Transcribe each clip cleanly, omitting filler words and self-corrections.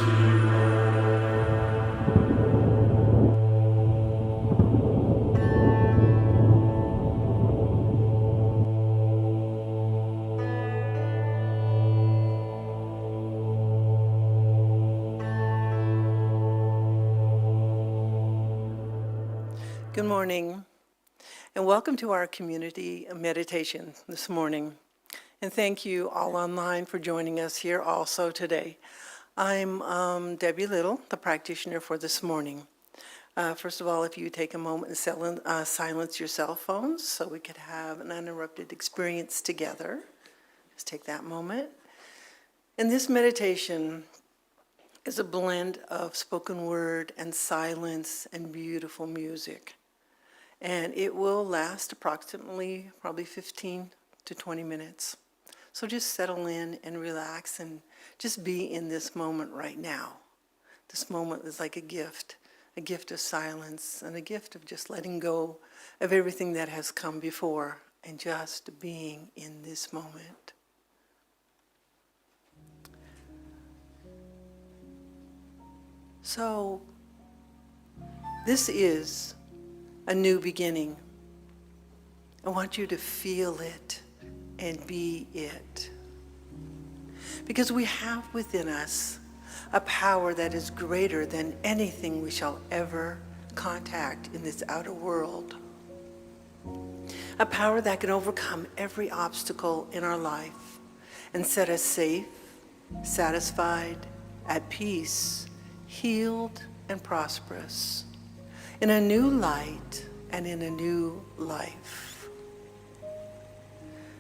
Good morning, and welcome to our community meditation this morning. And thank you all online for joining us here also today. I'm Debbie Little, the practitioner for this morning. First of all, if you take a moment and silence your cell phones so we could have an uninterrupted experience together. Just take that moment. And this meditation is a blend of spoken word and silence and beautiful music. And it will last approximately probably 15 to 20 minutes. So just settle in and relax and just be in this moment right now. This moment is like a gift of silence and a gift of just letting go of everything that has come before and just being in this moment. So this is a new beginning. I want you to feel it and be it. Because we have within us a power that is greater than anything we shall ever contact in this outer world. A power that can overcome every obstacle in our life and set us safe, satisfied, at peace, healed, and prosperous, in a new light and in a new life.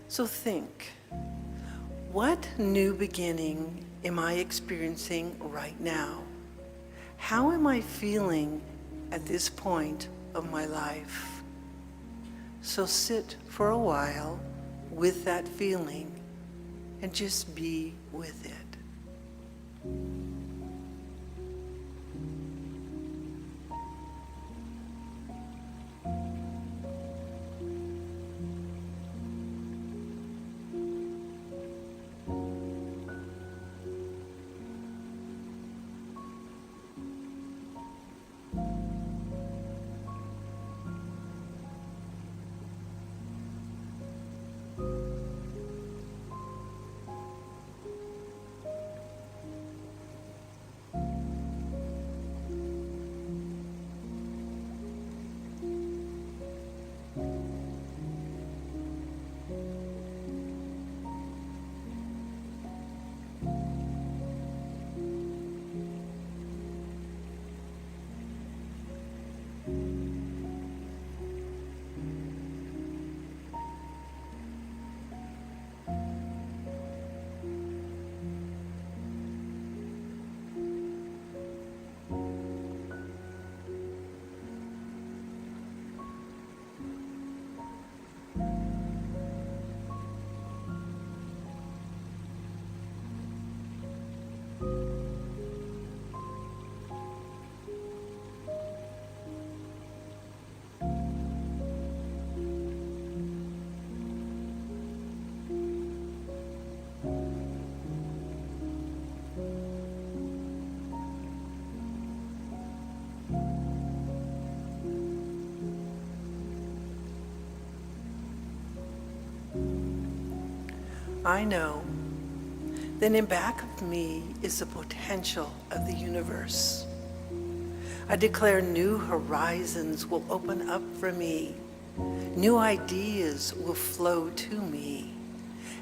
So think, what new beginning am I experiencing right now? How am I feeling at this point of my life? So sit for a while with that feeling and just be with it. I know that in back of me is the potential of the universe. I declare new horizons will open up for me. New ideas will flow to me.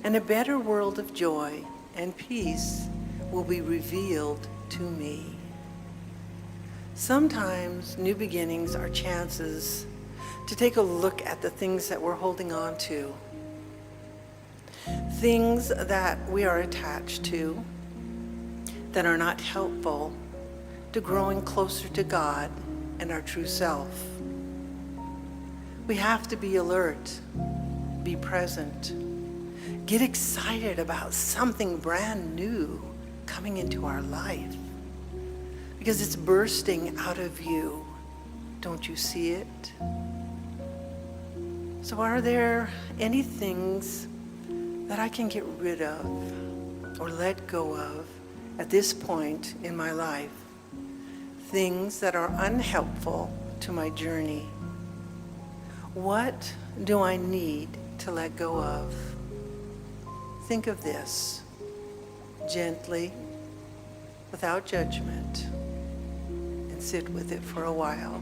And a better world of joy and peace will be revealed to me. Sometimes new beginnings are chances to take a look at the things that we're holding on to. Things that we are attached to that are not helpful to growing closer to God and our true self. We have to be alert, be present, get excited about something brand new coming into our life because it's bursting out of you. Don't you see it? So are there any things that I can get rid of or let go of at this point in my life, things that are unhelpful to my journey? What do I need to let go of? Think of this gently, without judgment, and sit with it for a while.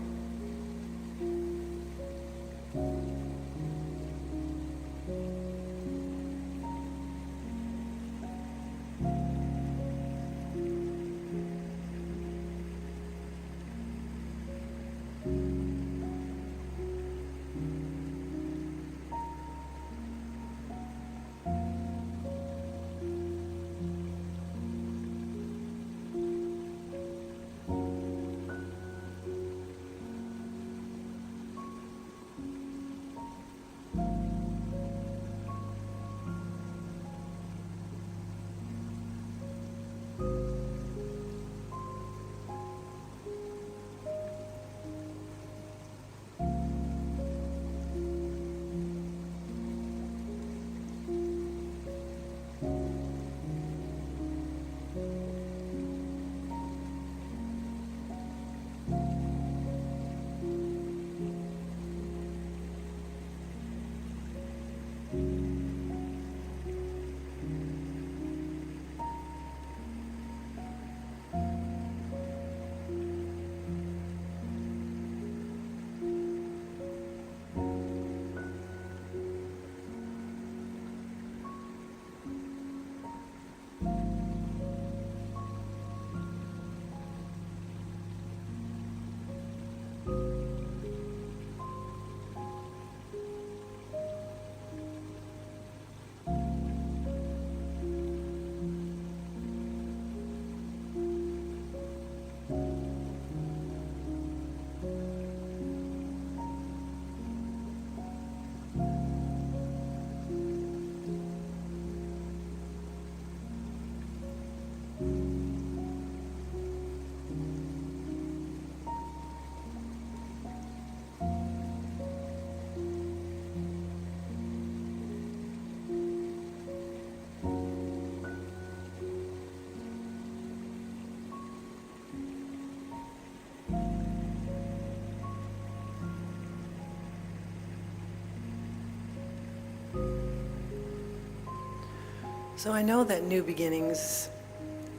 So I know that new beginnings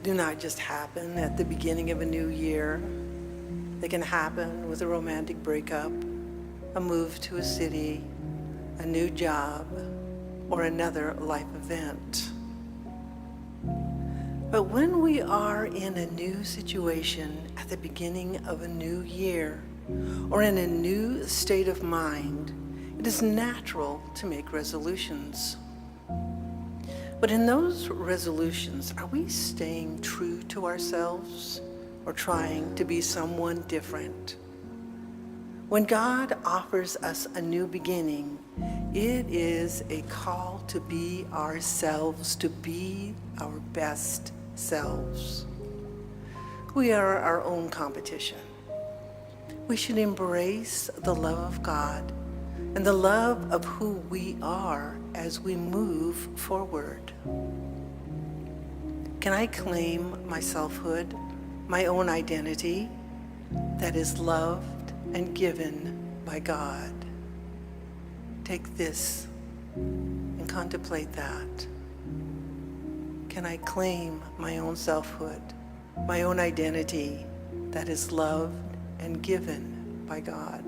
do not just happen at the beginning of a new year. They can happen with a romantic breakup, a move to a city, a new job, or another life event. But when we are in a new situation at the beginning of a new year, or in a new state of mind, it is natural to make resolutions. But in those resolutions, are we staying true to ourselves or trying to be someone different? When God offers us a new beginning, it is a call to be ourselves, to be our best selves. We are our own competition. We should embrace the love of God and the love of who we are as we move forward. Can I claim my selfhood, my own identity that is loved and given by God? Take this and contemplate that. Can I claim my own selfhood, my own identity that is loved and given by God?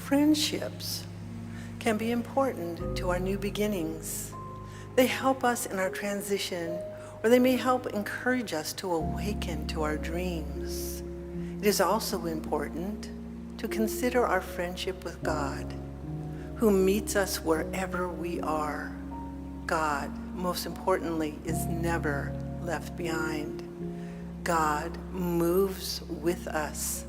Friendships can be important to our new beginnings. They help us in our transition, or they may help encourage us to awaken to our dreams. It is also important to consider our friendship with God, who meets us wherever we are. God, most importantly, is never left behind. God moves with us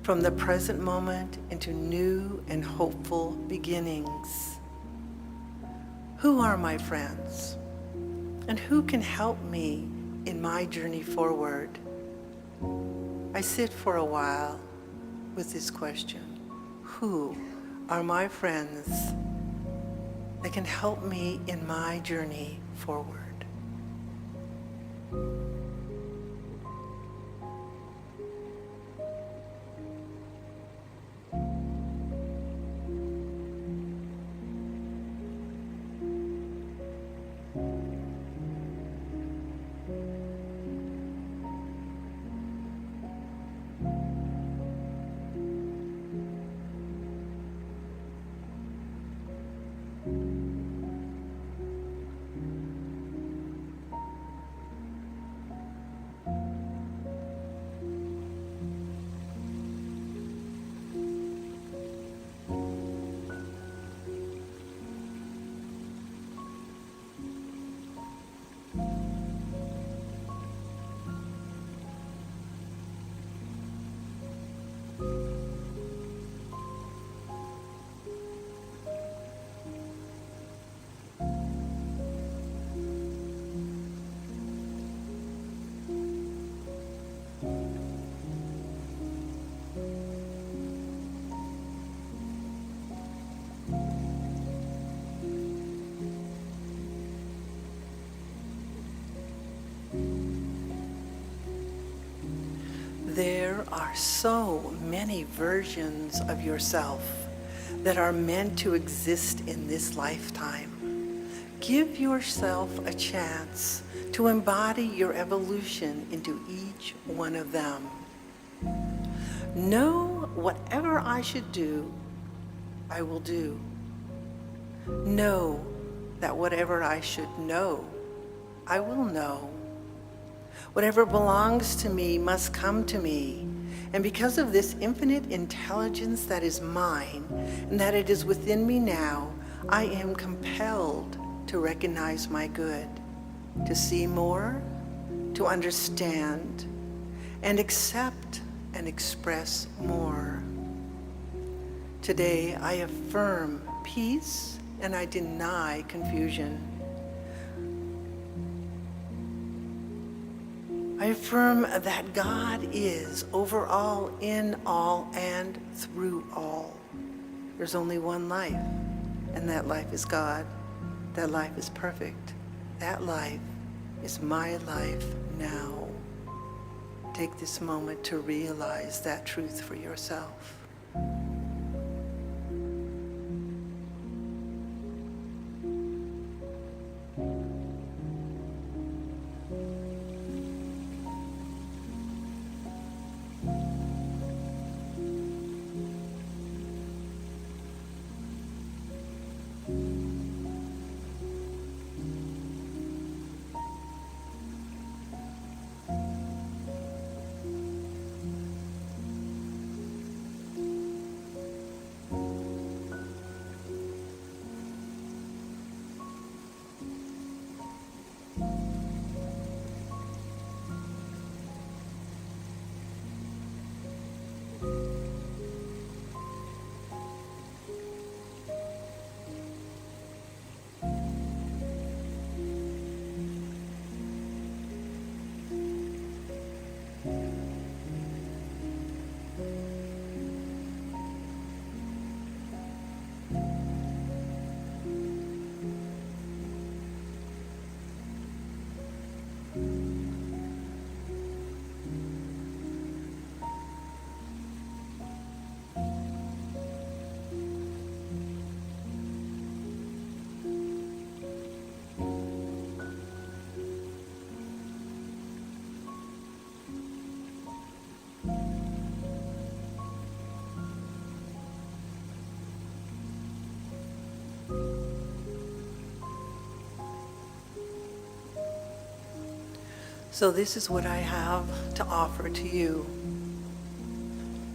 from the present moment into new and hopeful beginnings. Who are my friends? And who can help me in my journey forward? I sit for a while with this question. Who are my friends that can help me in my journey forward? There are so many versions of yourself that are meant to exist in this lifetime. Give yourself a chance to embody your evolution into each one of them. Know whatever I should do, I will do. Know that whatever I should know, I will know. Whatever belongs to me must come to me. And because of this infinite intelligence that is mine and that it is within me now, I am compelled to recognize my good, to see more, to understand, and accept and express more. Today, I affirm peace and I deny confusion. I affirm that God is over all, in all, and through all. There's only one life, and that life is God. That life is perfect. That life is my life now. Take this moment to realize that truth for yourself. So this is what I have to offer to you.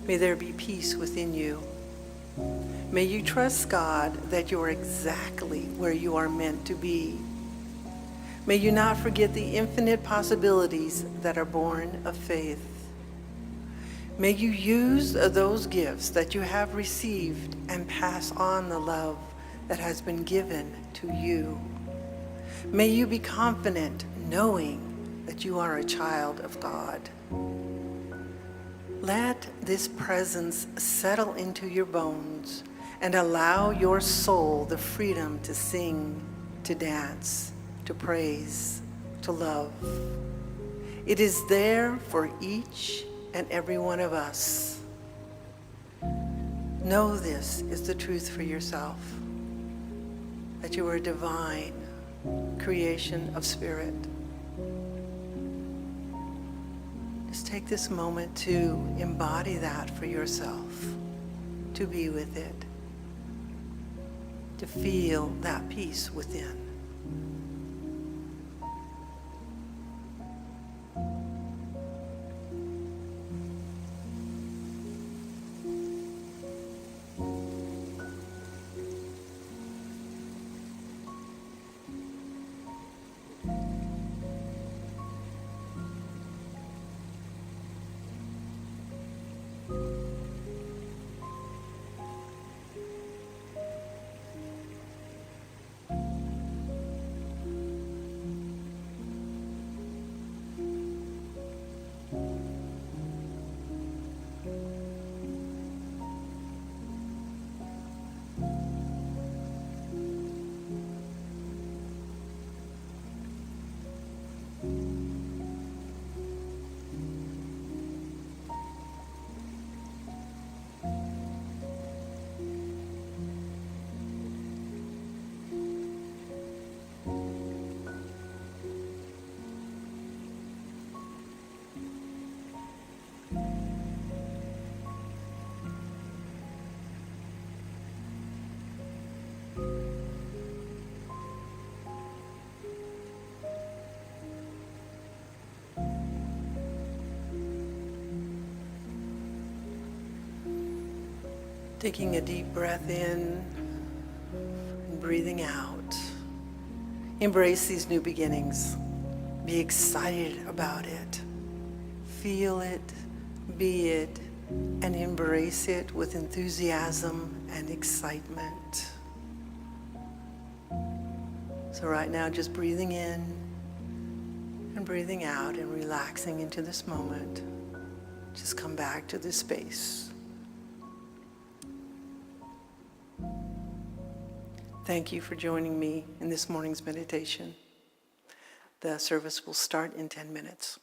May there be peace within you. May you trust God that you are exactly where you are meant to be. May you not forget the infinite possibilities that are born of faith. May you use those gifts that you have received and pass on the love that has been given to you. May you be confident knowing that you are a child of God. Let this presence settle into your bones and allow your soul the freedom to sing, to dance, to praise, to love. It is there for each and every one of us. Know this is the truth for yourself, that you are a divine creation of spirit. Just take this moment to embody that for yourself, to be with it, to feel that peace within. Taking a deep breath in and breathing out. Embrace these new beginnings. Be excited about it. Feel it, be it, and embrace it with enthusiasm and excitement. So right now, just breathing in and breathing out and relaxing into this moment. Just come back to this space. Thank you for joining me in this morning's meditation. The service will start in 10 minutes.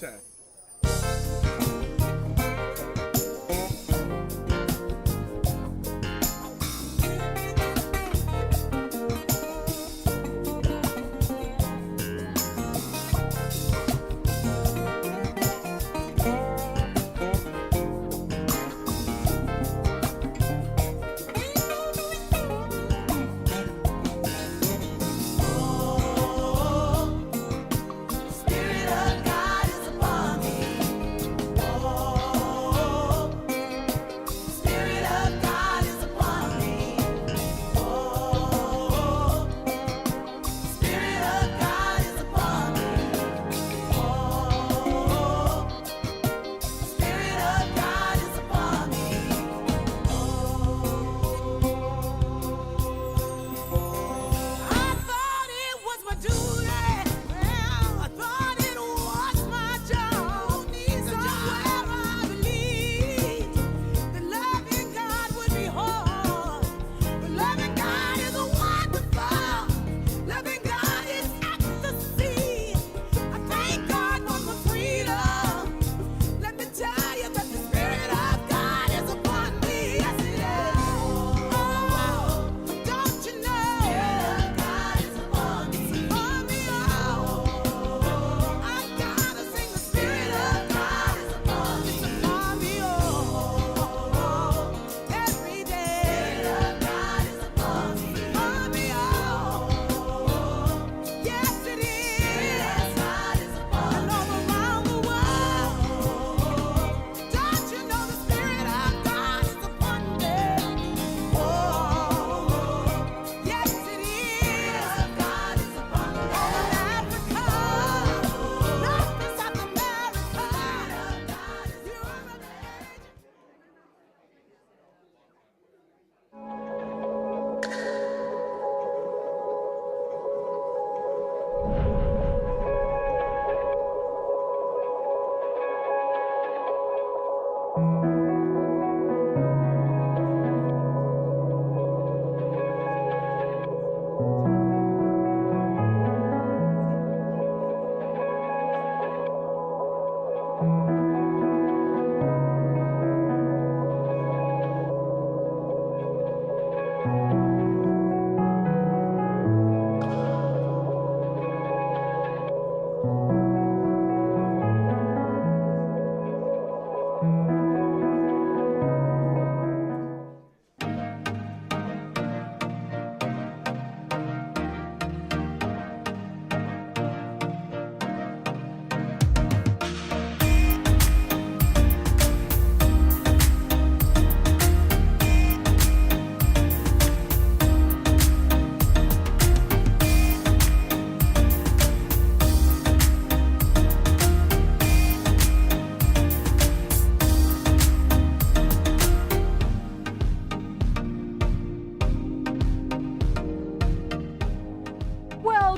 time.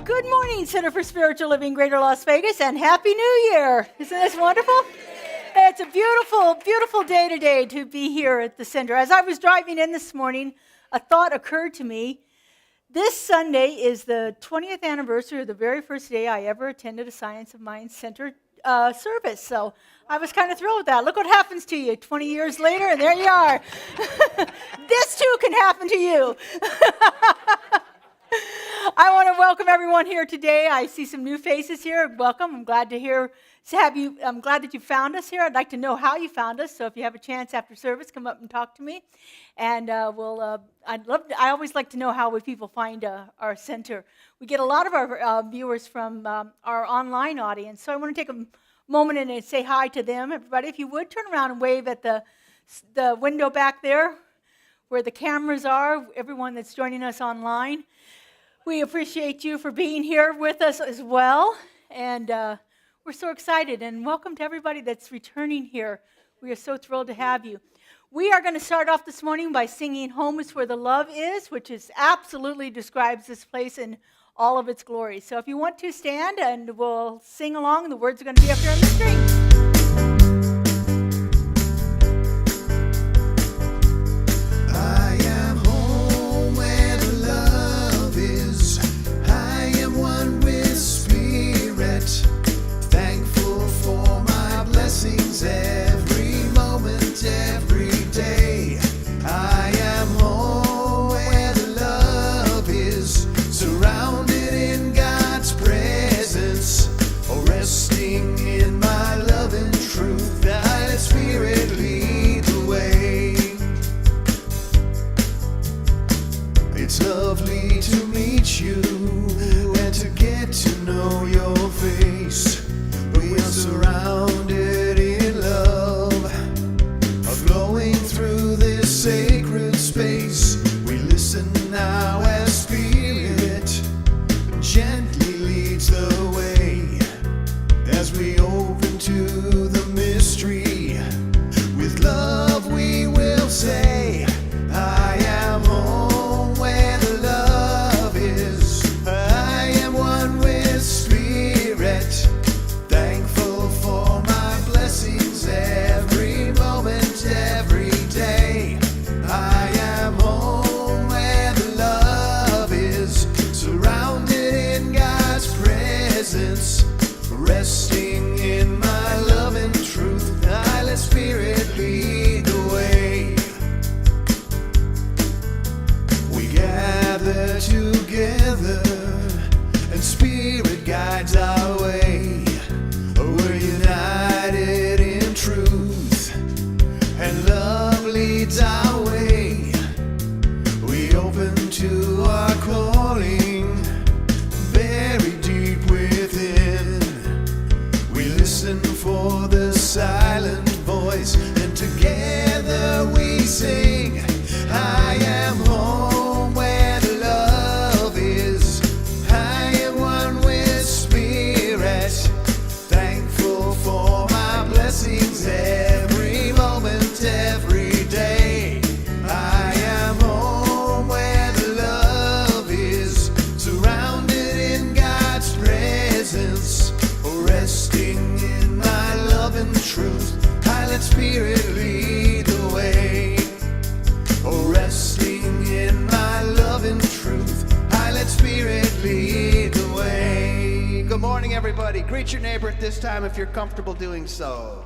Good morning, Center for Spiritual Living, Greater Las Vegas, and Happy New Year. Isn't this wonderful? It's a beautiful, beautiful day today to be here at the center. As I was driving in this morning, a thought occurred to me. This Sunday is the 20th anniversary of the very first day I ever attended a Science of Mind Center service. So I was kind of thrilled with that. Look what happens to you 20 years later, and there you are. This too can happen to you. I want to welcome everyone here today. I see some new faces here. Welcome. I'm glad I'm glad that you found us here. I'd like to know how you found us. So if you have a chance after service, come up and talk to me. And I always like to know how people find our center. We get a lot of our viewers from our online audience. So I want to take a moment and say hi to them. Everybody, if you would, turn around and wave at the window back there where the cameras are, everyone that's joining us online. We appreciate you for being here with us as well, and we're so excited, and welcome to everybody that's returning here. We are so thrilled to have you. We are going to start off this morning by singing Home is Where the Love Is, which absolutely describes this place in all of its glory. So if you want to stand, and we'll sing along. The words are going to be up here on the screen. Thankful for the silent voice, and together we sing, I am home where the love is. I am one with Spirit, thankful for my blessings every moment, every day. I am home where the love is, surrounded in God's presence, resting in my love and truth. I let Spirit lead the way. Resting in my love and truth, I let Spirit lead the way. Good morning, everybody. Greet your neighbor at this time if you're comfortable doing so.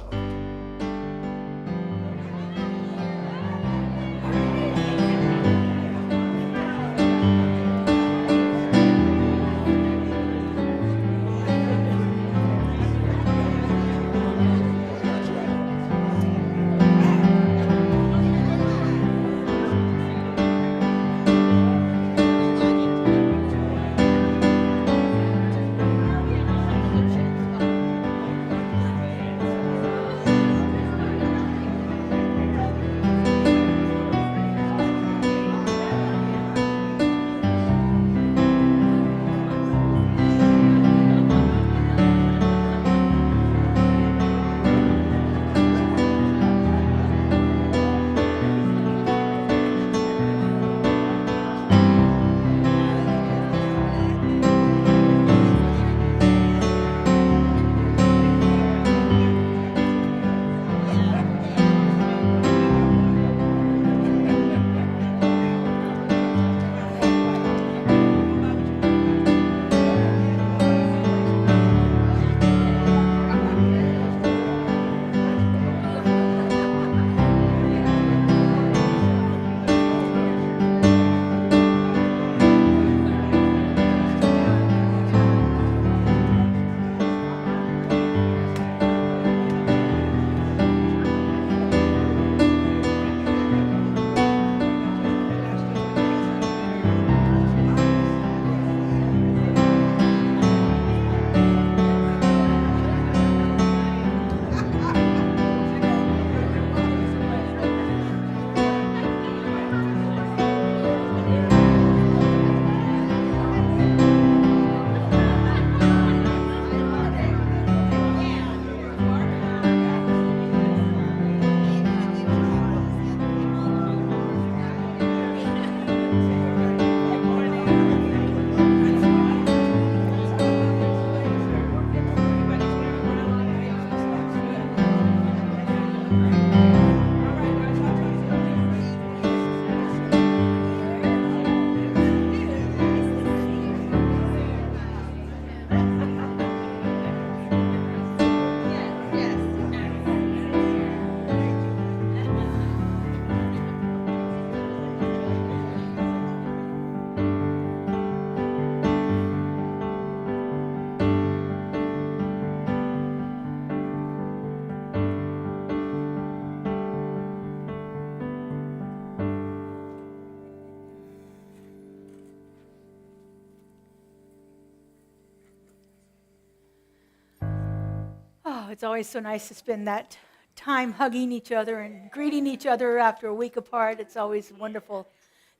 Oh, it's always so nice to spend that time hugging each other and greeting each other after a week apart. It's always wonderful.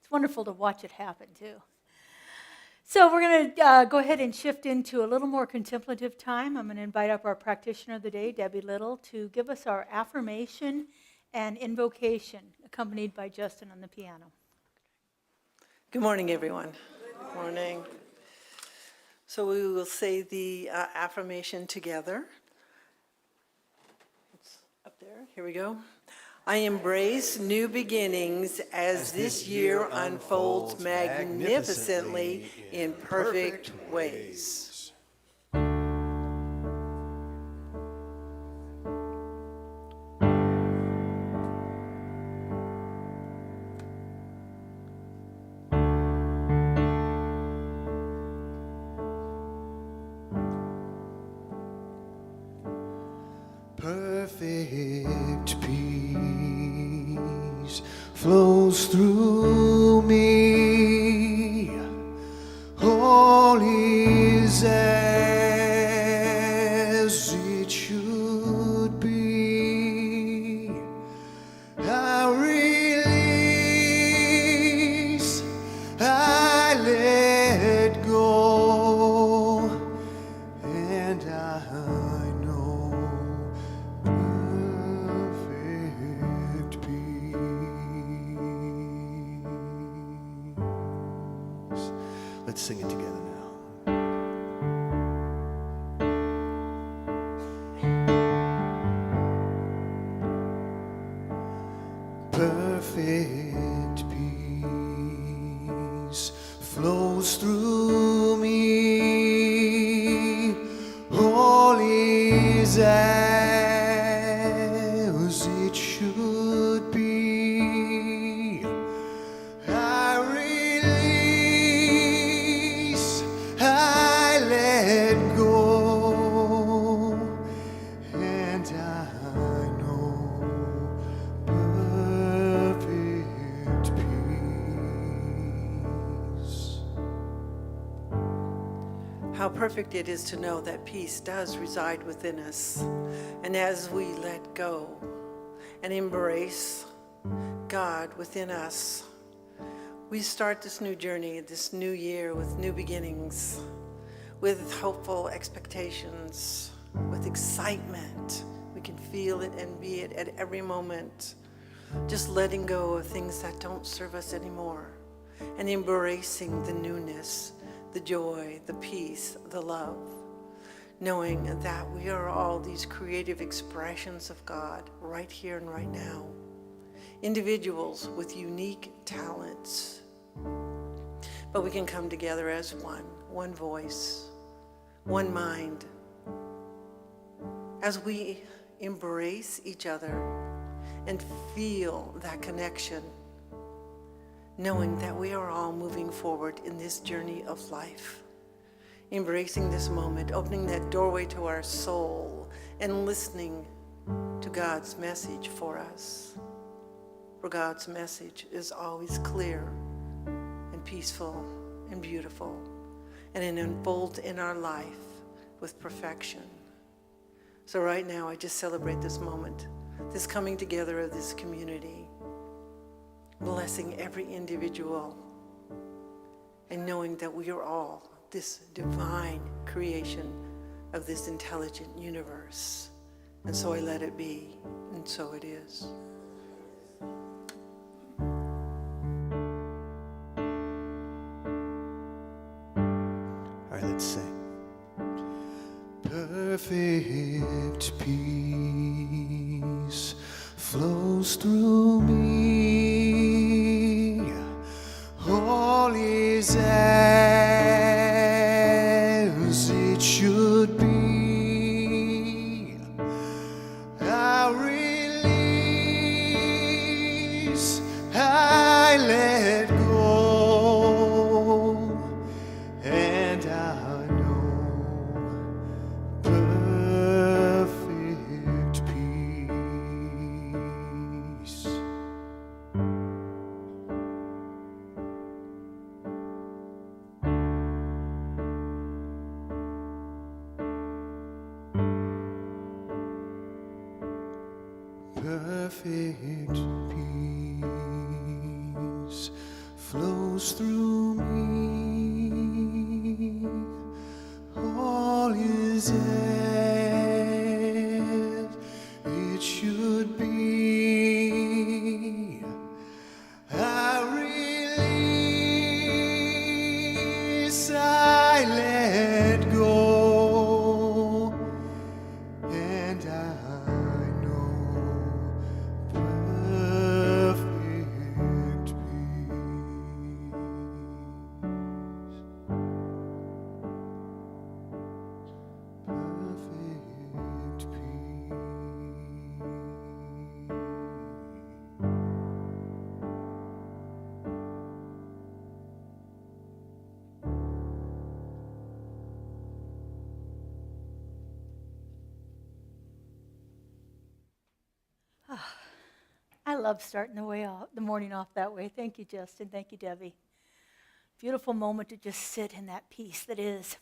It's wonderful to watch it happen, too. So we're going to go ahead and shift into a little more contemplative time. I'm going to invite up our practitioner of the day, Debbie Little, to give us our affirmation and invocation, accompanied by Justin on the piano. Good morning, everyone. Good morning. So we will say the affirmation together. It's up there. Here we go. I embrace new beginnings as this year unfolds magnificently in perfect ways. Perfect peace flows through me. All is as it should be. Let's sing it together now. Perfect peace flows through me. All is as it should be. I release, I let go, and I know perfect peace. How perfect it is to know that peace does reside within us. And as we let go and embrace God within us, we start this new journey, this new year with new beginnings, with hopeful expectations, with excitement. We can feel it and be it at every moment. Just letting go of things that don't serve us anymore and embracing the newness, the joy, the peace, the love, knowing that we are all these creative expressions of God right here and right now. Individuals with unique talents, but we can come together as one voice, one mind, as we embrace each other and feel that connection, knowing that we are all moving forward in this journey of life, embracing this moment, opening that doorway to our soul and listening to God's message for us. For God's message is always clear and peaceful and beautiful, and it unfolds in our life with perfection. So right now, I just celebrate this moment, this coming together of this community, blessing every individual, and knowing that we are all this divine creation of this intelligent universe. And so I let it be, and so it is. All right, let's sing. Perfect peace flows through me. All is as it should be. I release, I let go, and I know perfect peace. Perfect peace flows through me. All is as it should be. I release, I let go, and I know perfect peace. Perfect peace. I love starting the morning off that way. Thank you, Justin. Thank you, Debbie. Beautiful moment to just sit in that peace that is.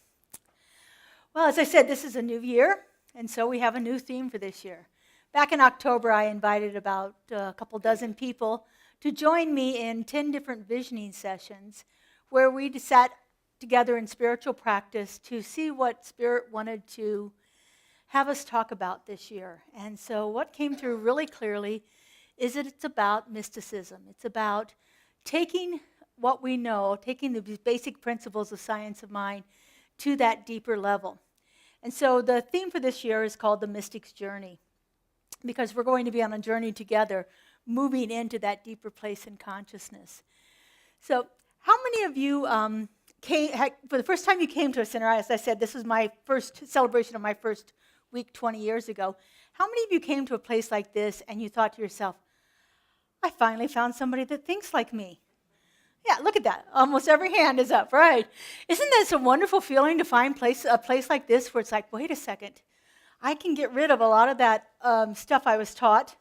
Well, as I said, this is a new year, and so we have a new theme for this year. Back in October, I invited about a couple dozen people to join me in 10 different visioning sessions where we sat together in spiritual practice to see what Spirit wanted to have us talk about this year. And so what came through really clearly is that it's about mysticism. It's about taking what we know, taking the basic principles of science of mind to that deeper level. And so the theme for this year is called The Mystic's Journey, because we're going to be on a journey together, moving into that deeper place in consciousness. So how many of you for the first time you came to a center, as I said, this was my first celebration of my first week 20 years ago. How many of you came to a place like this and you thought to yourself, I finally found somebody that thinks like me? Yeah, look at that. Almost every hand is up, right? Isn't this a wonderful feeling to find a place like this where it's like, wait a second, I can get rid of a lot of that stuff I was taught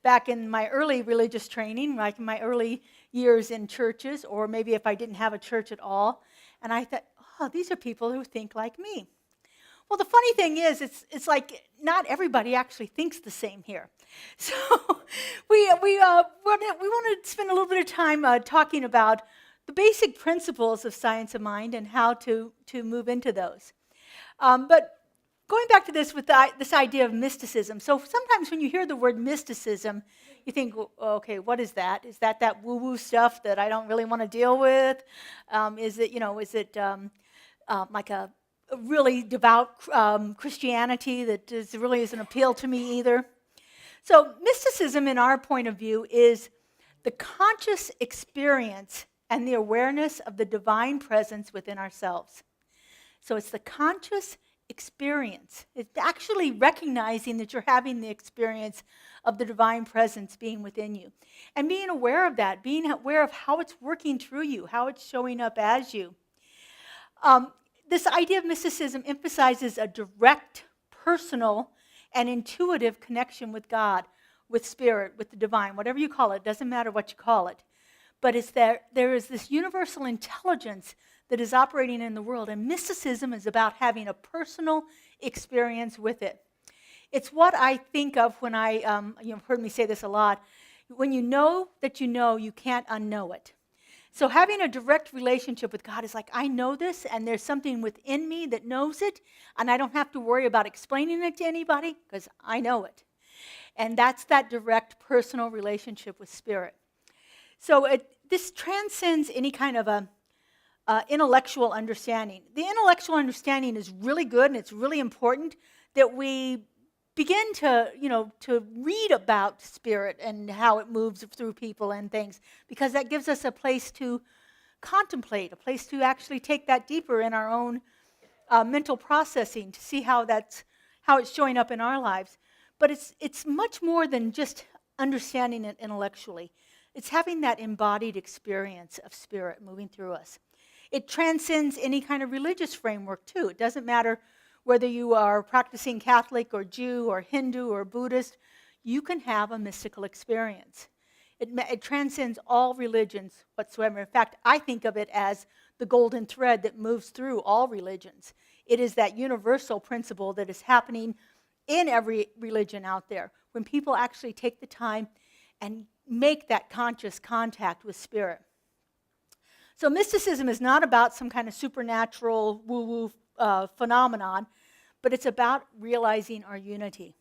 back in my early religious training, like in my early years in churches, or maybe if I didn't have a church at all. And I thought, oh, these are people who think like me. Well, the funny thing is, it's like not everybody actually thinks the same here. So we want to spend a little bit of time talking about the basic principles of science of mind and how to move into those. But going back to this with this idea of mysticism. So sometimes when you hear the word mysticism, you think, okay, what is that? Is that woo-woo stuff that I don't really want to deal with? Is it like a really devout Christianity that really isn't appeal to me either? So mysticism, in our point of view, is the conscious experience and the awareness of the divine presence within ourselves. So it's the conscious experience. It's actually recognizing that you're having the experience of the divine presence being within you. And being aware of that, being aware of how it's working through you, how it's showing up as you. This idea of mysticism emphasizes a direct, personal, and intuitive connection with God, with spirit, with the divine, whatever you call it, doesn't matter what you call it. But it's there is this universal intelligence that is operating in the world, and mysticism is about having a personal experience with it. It's what I think of when you've heard me say this a lot, when you know that you can't unknow it. So having a direct relationship with God is like, I know this, and there's something within me that knows it, and I don't have to worry about explaining it to anybody, because I know it. And that's that direct personal relationship with spirit. So this transcends any kind of intellectual understanding. The intellectual understanding is really good, and it's really important that we begin to read about spirit and how it moves through people and things, because that gives us a place to contemplate, a place to actually take that deeper in our own mental processing to see how it's showing up in our lives. But it's much more than just understanding it intellectually. It's having that embodied experience of spirit moving through us. It transcends any kind of religious framework, too. It doesn't matter whether you are practicing Catholic or Jew or Hindu or Buddhist, you can have a mystical experience. It transcends all religions whatsoever. In fact, I think of it as the golden thread that moves through all religions. It is that universal principle that is happening in every religion out there, when people actually take the time and make that conscious contact with spirit. So mysticism is not about some kind of supernatural woo-woo phenomenon, but it's about realizing our unity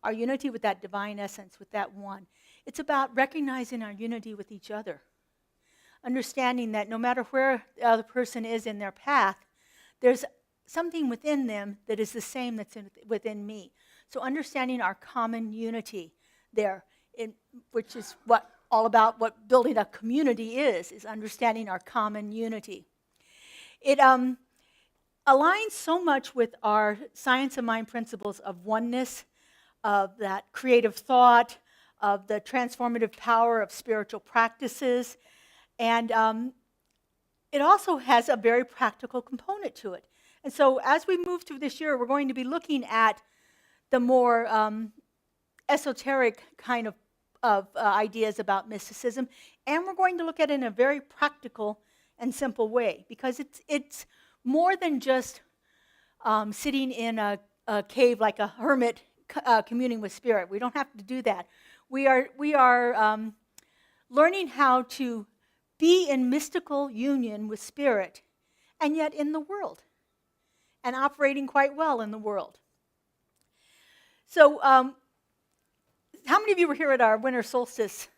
with that divine essence, with that one. It's about recognizing our unity with each other, understanding that no matter where the other person is in their path, there's something within them that is the same that's within me. So understanding our common unity there, which is all about what building a community is understanding our common unity. It aligns so much with our science of mind principles of oneness, of that creative thought, of the transformative power of spiritual practices, and it also has a very practical component to it. And so as we move through this year, we're going to be looking at the more esoteric kind of ideas about mysticism, and we're going to look at it in a very practical and simple way, because it's more than just sitting in a cave like a hermit communing with spirit. We don't have to do that. We are learning how to be in mystical union with spirit, and yet in the world, and operating quite well in the world. So how many of you were here at our winter solstice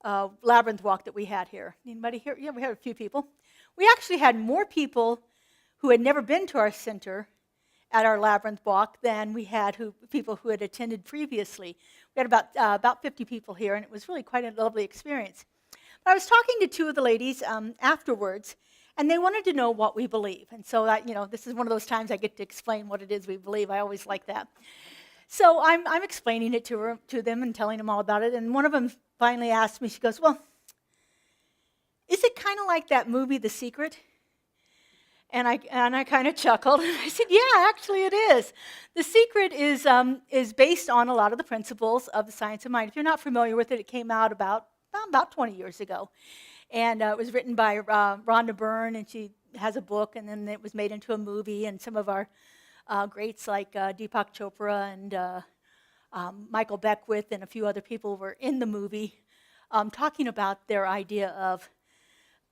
labyrinth walk that we had here. Anybody here? Yeah, we had a few people. We actually had more people who had never been to our center at our labyrinth walk than we had people who had attended previously. We had about 50 people here, and it was really quite a lovely experience. But I was talking to two of the ladies afterwards, and they wanted to know what we believe. And so this is one of those times I get to explain what it is we believe. I always like that. So I'm explaining it to them and telling them all about it. And one of them finally asked me, she goes, well, is it kind of like that movie, The Secret? And I kind of chuckled, and I said, yeah, actually it is. The Secret is based on a lot of the principles of the science of mind. If you're not familiar with it, it came out about 20 years ago. And it was written by Rhonda Byrne, and she has a book, and then it was made into a movie, and some of our greats like Deepak Chopra and Michael Beckwith and a few other people were in the movie talking about their idea of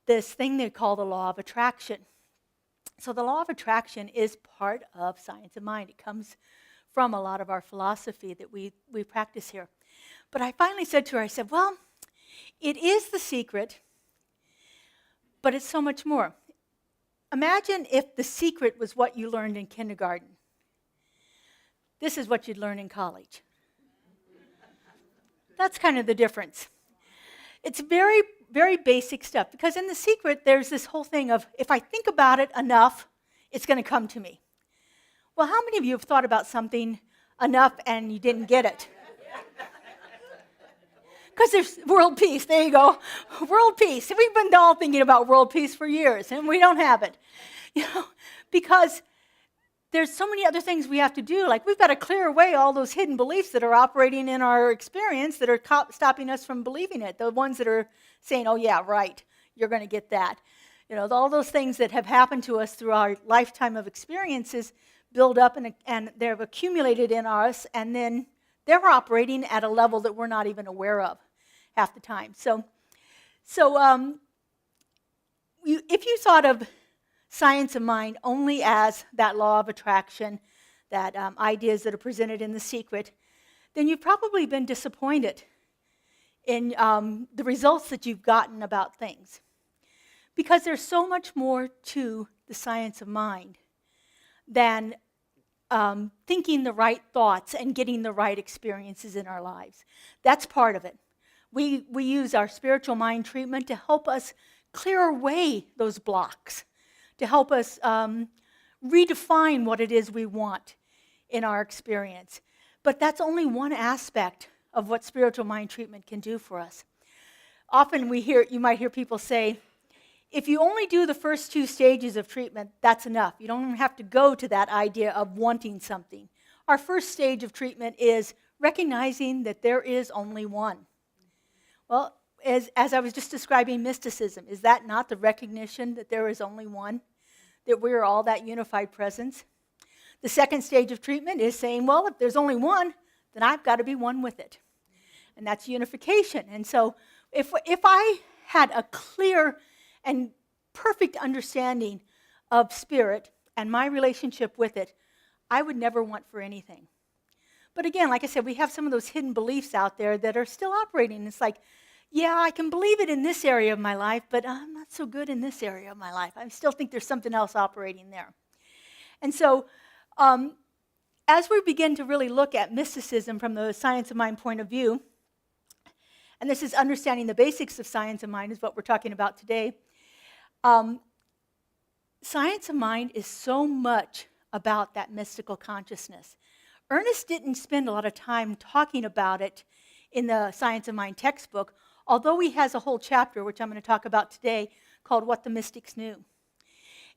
this thing they call the law of attraction. So the law of attraction is part of science of mind. It comes from a lot of our philosophy that we practice here. But I finally said to her, I said, well, it is the secret, but it's so much more. Imagine if the secret was what you learned in kindergarten. This is what you'd learn in college. That's kind of the difference. It's very, very basic stuff, because in The Secret, there's this whole thing of, if I think about it enough, it's going to come to me. Well, how many of you have thought about something enough and you didn't get it? Because there's world peace. There you go. World peace. We've been all thinking about world peace for years, and we don't have it. Because there's so many other things we have to do. Like, we've got to clear away all those hidden beliefs that are operating in our experience that are stopping us from believing it. The ones that are saying, oh, yeah, right, you're going to get that. All those things that have happened to us through our lifetime of experiences build up and they're accumulated in us, and then they're operating at a level that we're not even aware of half the time. So if you thought of science of mind only as that law of attraction, that ideas that are presented in The Secret, then you've probably been disappointed in the results that you've gotten about things. Because there's so much more to the science of mind than thinking the right thoughts and getting the right experiences in our lives. That's part of it. We use our spiritual mind treatment to help us clear away those blocks, to help us redefine what it is we want in our experience. But that's only one aspect of what spiritual mind treatment can do for us. Often you might hear people say, if you only do the first 2 stages of treatment, that's enough. You don't even have to go to that idea of wanting something. Our first stage of treatment is recognizing that there is only one. Well, as I was just describing mysticism, is that not the recognition that there is only one? That we are all that unified presence? The second stage of treatment is saying, well, if there's only one, then I've got to be one with it. And that's unification. And so if I had a clear and perfect understanding of spirit and my relationship with it, I would never want for anything. But again, like I said, we have some of those hidden beliefs out there that are still operating. It's like, yeah, I can believe it in this area of my life, but I'm not so good in this area of my life. I still think there's something else operating there. And so as we begin to really look at mysticism from the science of mind point of view, and this is understanding the basics of science of mind is what we're talking about today, science of mind is so much about that mystical consciousness. Ernest didn't spend a lot of time talking about it in the Science of Mind textbook, although he has a whole chapter, which I'm going to talk about today, called What the Mystics Knew.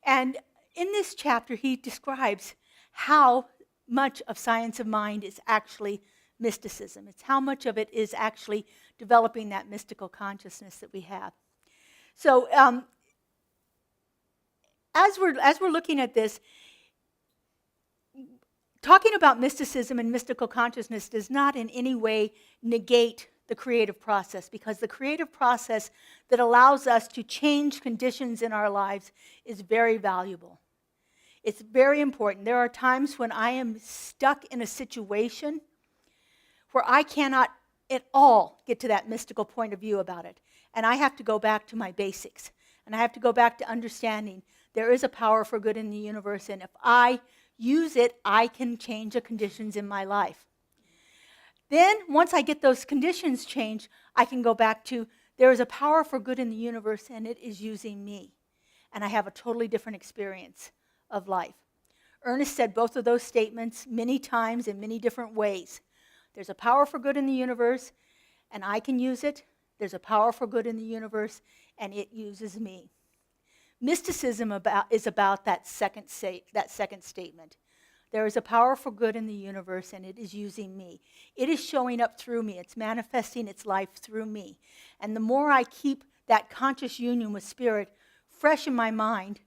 And in this chapter, he describes how much of science of mind is actually mysticism. It's how much of it is actually developing that mystical consciousness that we have. So as we're looking at this, talking about mysticism and mystical consciousness does not in any way negate the creative process, because the creative process that allows us to change conditions in our lives is very valuable. It's very important. There are times when I am stuck in a situation where I cannot at all get to that mystical point of view about it. And I have to go back to my basics. And I have to go back to understanding there is a power for good in the universe, and if I use it, I can change the conditions in my life. Then, once I get those conditions changed, I can go back to there is a power for good in the universe, and it is using me. And I have a totally different experience of life. Ernest said both of those statements many times in many different ways. There's a power for good in the universe, and I can use it. There's a power for good in the universe, and it uses me. Mysticism is about that second statement. There is a power for good in the universe, and it is using me. It is showing up through me. It's manifesting its life through me. And the more I keep that conscious union with Spirit fresh in my mind,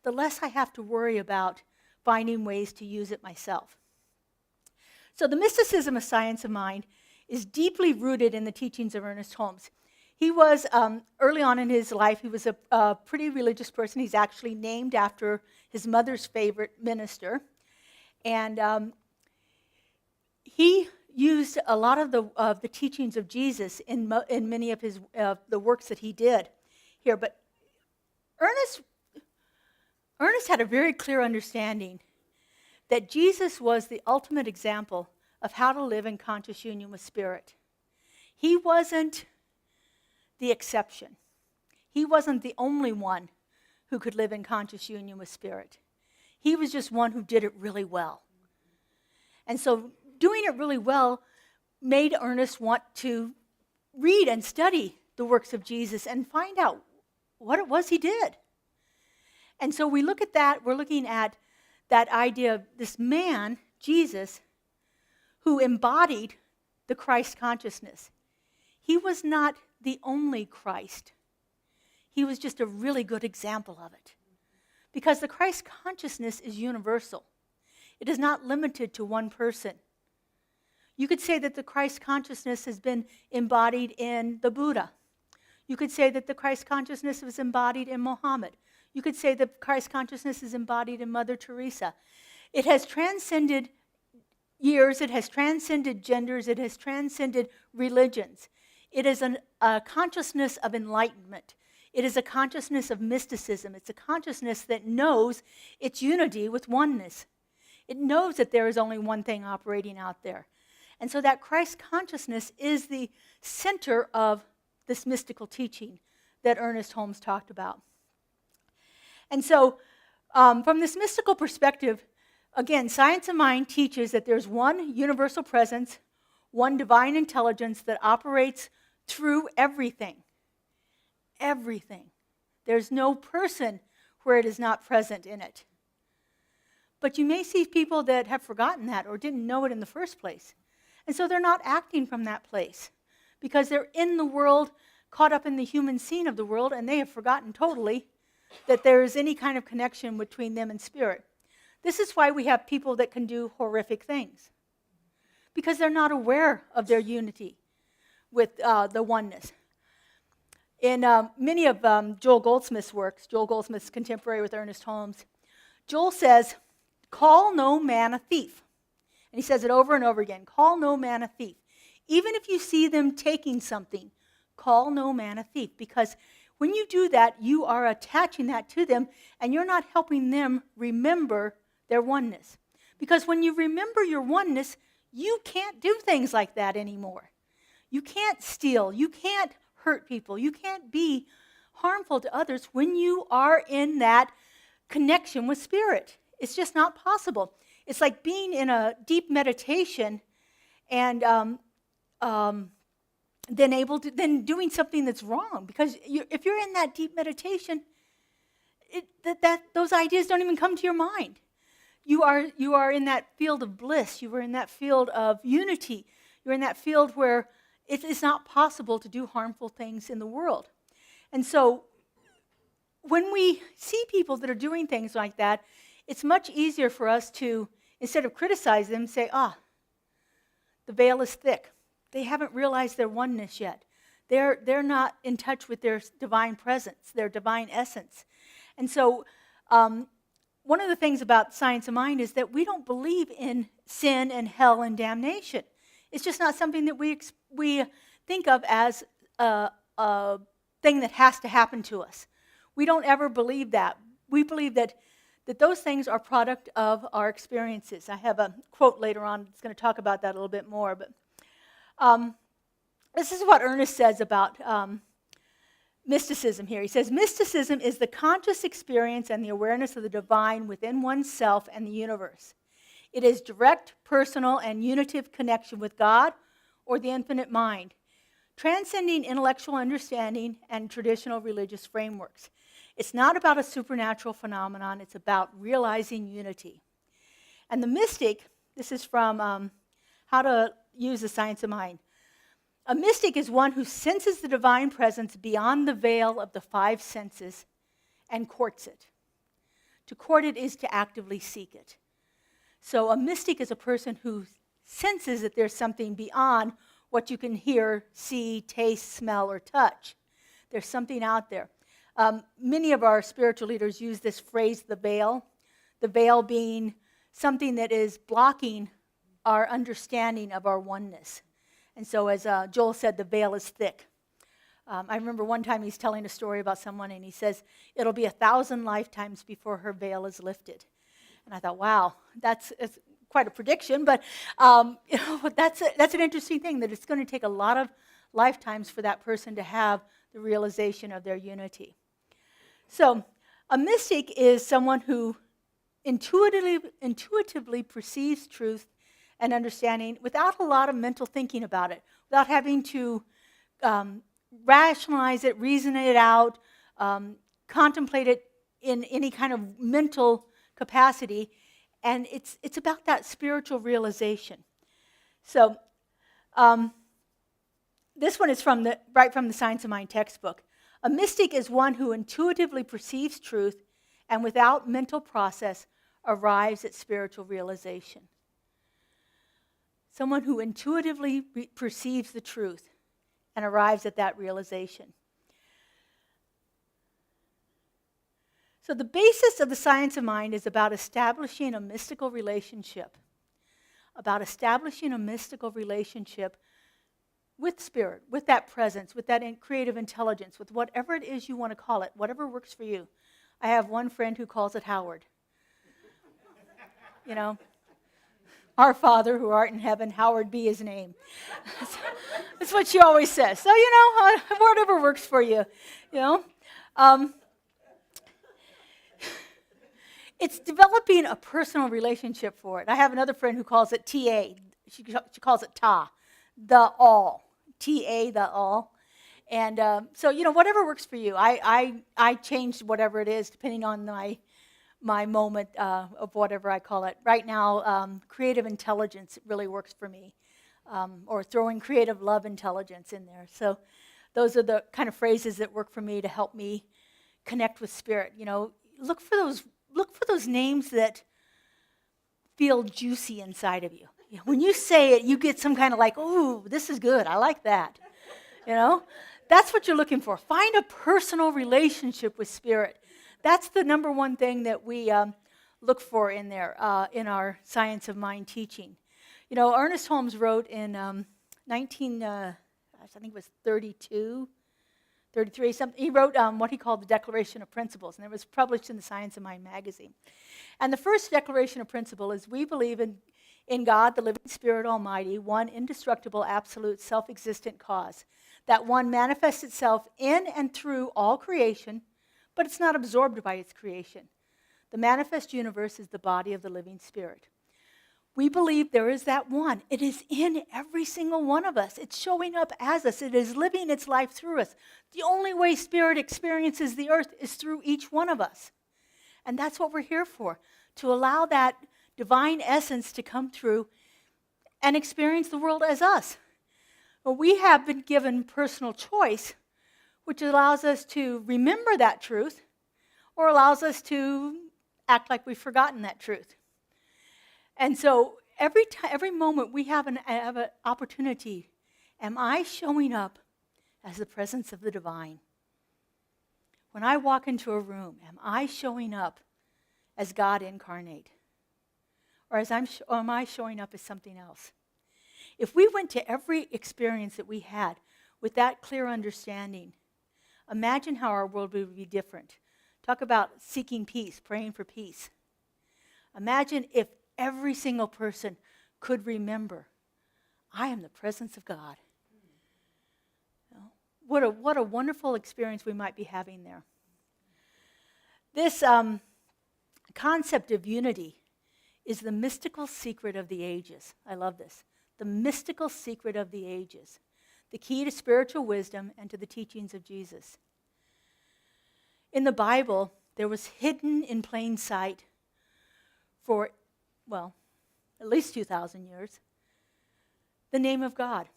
the less I have to worry about finding ways to use it myself. So the mysticism of science of mind is deeply rooted in the teachings of Ernest Holmes. He was, early on in his life, he was a pretty religious person. He's actually named after his mother's favorite minister. And he used a lot of the teachings of Jesus in many of his the works that he did here. But Ernest had a very clear understanding that Jesus was the ultimate example of how to live in conscious union with Spirit. He wasn't the exception. He wasn't the only one who could live in conscious union with Spirit. He was just one who did it really well. And so doing it really well made Ernest want to read and study the works of Jesus and find out what it was he did. And so we look at that, we're looking at that idea of this man, Jesus, who embodied the Christ consciousness. He was not the only Christ. He was just a really good example of it. Because the Christ consciousness is universal. It is not limited to one person. You could say that the Christ consciousness has been embodied in the Buddha. You could say that the Christ consciousness was embodied in Muhammad. You could say that Christ consciousness is embodied in Mother Teresa. It has transcended years, it has transcended genders, it has transcended religions. It is a consciousness of enlightenment. It is a consciousness of mysticism. It's a consciousness that knows its unity with oneness. It knows that there is only one thing operating out there. And so that Christ consciousness is the center of this mystical teaching that Ernest Holmes talked about. And so from this mystical perspective, again, science of mind teaches that there's one universal presence, one divine intelligence that operates through everything. Everything. There's no person where it is not present in it. But you may see people that have forgotten that or didn't know it in the first place. And so they're not acting from that place because they're in the world, caught up in the human scene of the world, and they have forgotten totally that there is any kind of connection between them and Spirit. This is why we have people that can do horrific things, because they're not aware of their unity with the oneness. In many of Joel Goldsmith's works, Joel Goldsmith's contemporary with Ernest Holmes, Joel says, "Call no man a thief." And he says it over and over again, "Call no man a thief." Even if you see them taking something, call no man a thief, because when you do that, you are attaching that to them, and you're not helping them remember their oneness. Because when you remember your oneness, you can't do things like that anymore. You can't steal. You can't hurt people. You can't be harmful to others when you are in that connection with Spirit. It's just not possible. It's like being in a deep meditation and then doing something that's wrong. Because if you're in that deep meditation, those ideas don't even come to your mind. You are in that field of bliss. You are in that field of unity. You're in that field where it is not possible to do harmful things in the world. And so when we see people that are doing things like that, it's much easier for us to, instead of criticize them, say, the veil is thick. They haven't realized their oneness yet. They're not in touch with their divine presence, their divine essence. And so one of the things about science of mind is that we don't believe in sin and hell and damnation. It's just not something that we think of as a thing that has to happen to us. We don't ever believe that. We believe that those things are product of our experiences. I have a quote later on that's going to talk about that a little bit more. But this is what Ernest says about mysticism here. He says, mysticism is the conscious experience and the awareness of the divine within oneself and the universe. It is direct, personal, and unitive connection with God or the infinite mind, transcending intellectual understanding and traditional religious frameworks. It's not about a supernatural phenomenon. It's about realizing unity. And the mystic, this is from How to Use the Science of Mind. A mystic is one who senses the divine presence beyond the veil of the five senses and courts it. To court it is to actively seek it. So a mystic is a person who senses that there's something beyond what you can hear, see, taste, smell, or touch. There's something out there. Many of our spiritual leaders use this phrase, the veil being something that is blocking our understanding of our oneness. And so as Joel said, the veil is thick. I remember one time he's telling a story about someone, and he says, it'll be 1,000 lifetimes before her veil is lifted. And I thought, wow, it's quite a prediction, but that's an interesting thing, that it's going to take a lot of lifetimes for that person to have the realization of their unity. So a mystic is someone who intuitively perceives truth and understanding without a lot of mental thinking about it, without having to rationalize it, reason it out, contemplate it in any kind of mental capacity, and it's about that spiritual realization. So this one is right from the Science of Mind textbook. A mystic is one who intuitively perceives truth and without mental process arrives at spiritual realization. Someone who intuitively perceives the truth and arrives at that realization. So the basis of the Science of Mind is about establishing a mystical relationship. With spirit, with that presence, with that creative intelligence, with whatever it is you want to call it, whatever works for you. I have one friend who calls it Howard. You know, our Father who art in heaven, hallowed be his name. That's what she always says. So, whatever works for you, It's developing a personal relationship for it. I have another friend who calls it TA. She calls it Ta, the all. TA, the all. And so, whatever works for you. I changed whatever it is depending on my moment of whatever I call it. Right now, creative intelligence really works for me, or throwing creative love intelligence in there. So those are the kind of phrases that work for me to help me connect with spirit. Look for those names that feel juicy inside of you. When you say it, you get some kind of like, ooh, this is good. I like that. That's what you're looking for. Find a personal relationship with spirit. That's the number one thing that we look for in there, in our Science of Mind teaching. Ernest Holmes wrote in I think it was 33 something. He wrote what he called the Declaration of Principles, and it was published in the Science of Mind magazine. And the first Declaration of Principle is, we believe in God, the living Spirit Almighty, one indestructible, absolute, self-existent cause. That one manifests itself in and through all creation, but it's not absorbed by its creation. The manifest universe is the body of the living Spirit. We believe there is that one. It is in every single one of us. It's showing up as us. It is living its life through us. The only way spirit experiences the earth is through each one of us. And that's what we're here for, to allow that divine essence to come through and experience the world as us. But we have been given personal choice, which allows us to remember that truth, or allows us to act like we've forgotten that truth. And so every moment we have an opportunity. Am I showing up as the presence of the divine? When I walk into a room, am I showing up as God incarnate? Or am I showing up as something else? If we went to every experience that we had with that clear understanding, imagine how our world would be different. Talk about seeking peace, praying for peace. Imagine if every single person could remember, I am the presence of God. You know, what a wonderful experience we might be having there. This concept of unity is the mystical secret of the ages. I love this. The mystical secret of the ages. The key to spiritual wisdom and to the teachings of Jesus. In the Bible, there was hidden in plain sight for, well, at least 2,000 years, the name of God.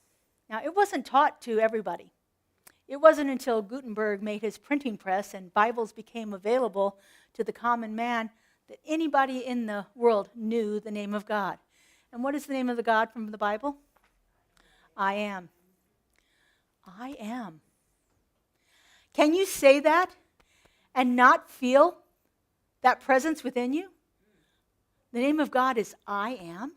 Now, it wasn't taught to everybody. It wasn't until Gutenberg made his printing press and Bibles became available to the common man that anybody in the world knew the name of God. And what is the name of the God from the Bible? I am. I am. Can you say that and not feel that presence within you? The name of God is I am.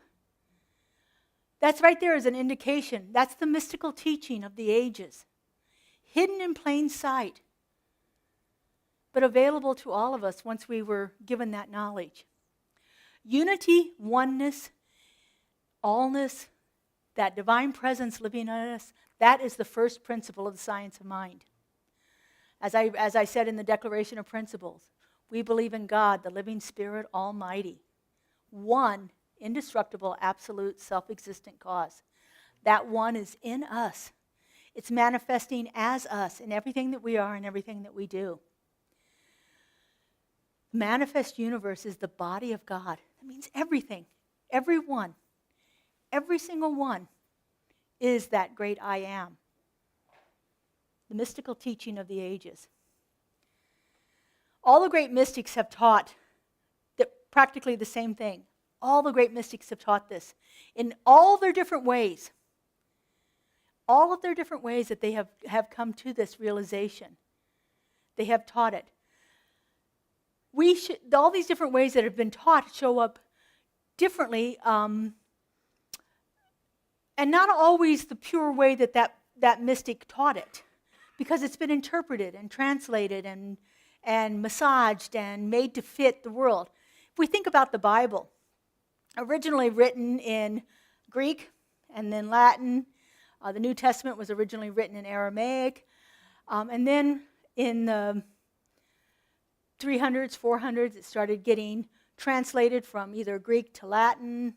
That's right there as an indication. That's the mystical teaching of the ages. Hidden in plain sight, but available to all of us once we were given that knowledge. Unity, oneness, allness, that divine presence living in us, that is the first principle of the science of mind. As I said in the Declaration of Principles, we believe in God, the living Spirit, Almighty, one, indestructible, absolute, self-existent cause. That one is in us. It's manifesting as us in everything that we are and everything that we do. The manifest universe is the body of God. That means everything, everyone, every single one is that great I am. The mystical teaching of the ages. All the great mystics have taught that practically the same thing. All the great mystics have taught this in all their different ways. All of their different ways that they have come to this realization. They have taught it. All these different ways that have been taught show up differently, and not always the pure way that mystic taught it, because it's been interpreted and translated and massaged and made to fit the world. If we think about the Bible, originally written in Greek and then Latin, the New Testament was originally written in Aramaic, and then in the 300s, 400s, it started getting translated from either Greek to Latin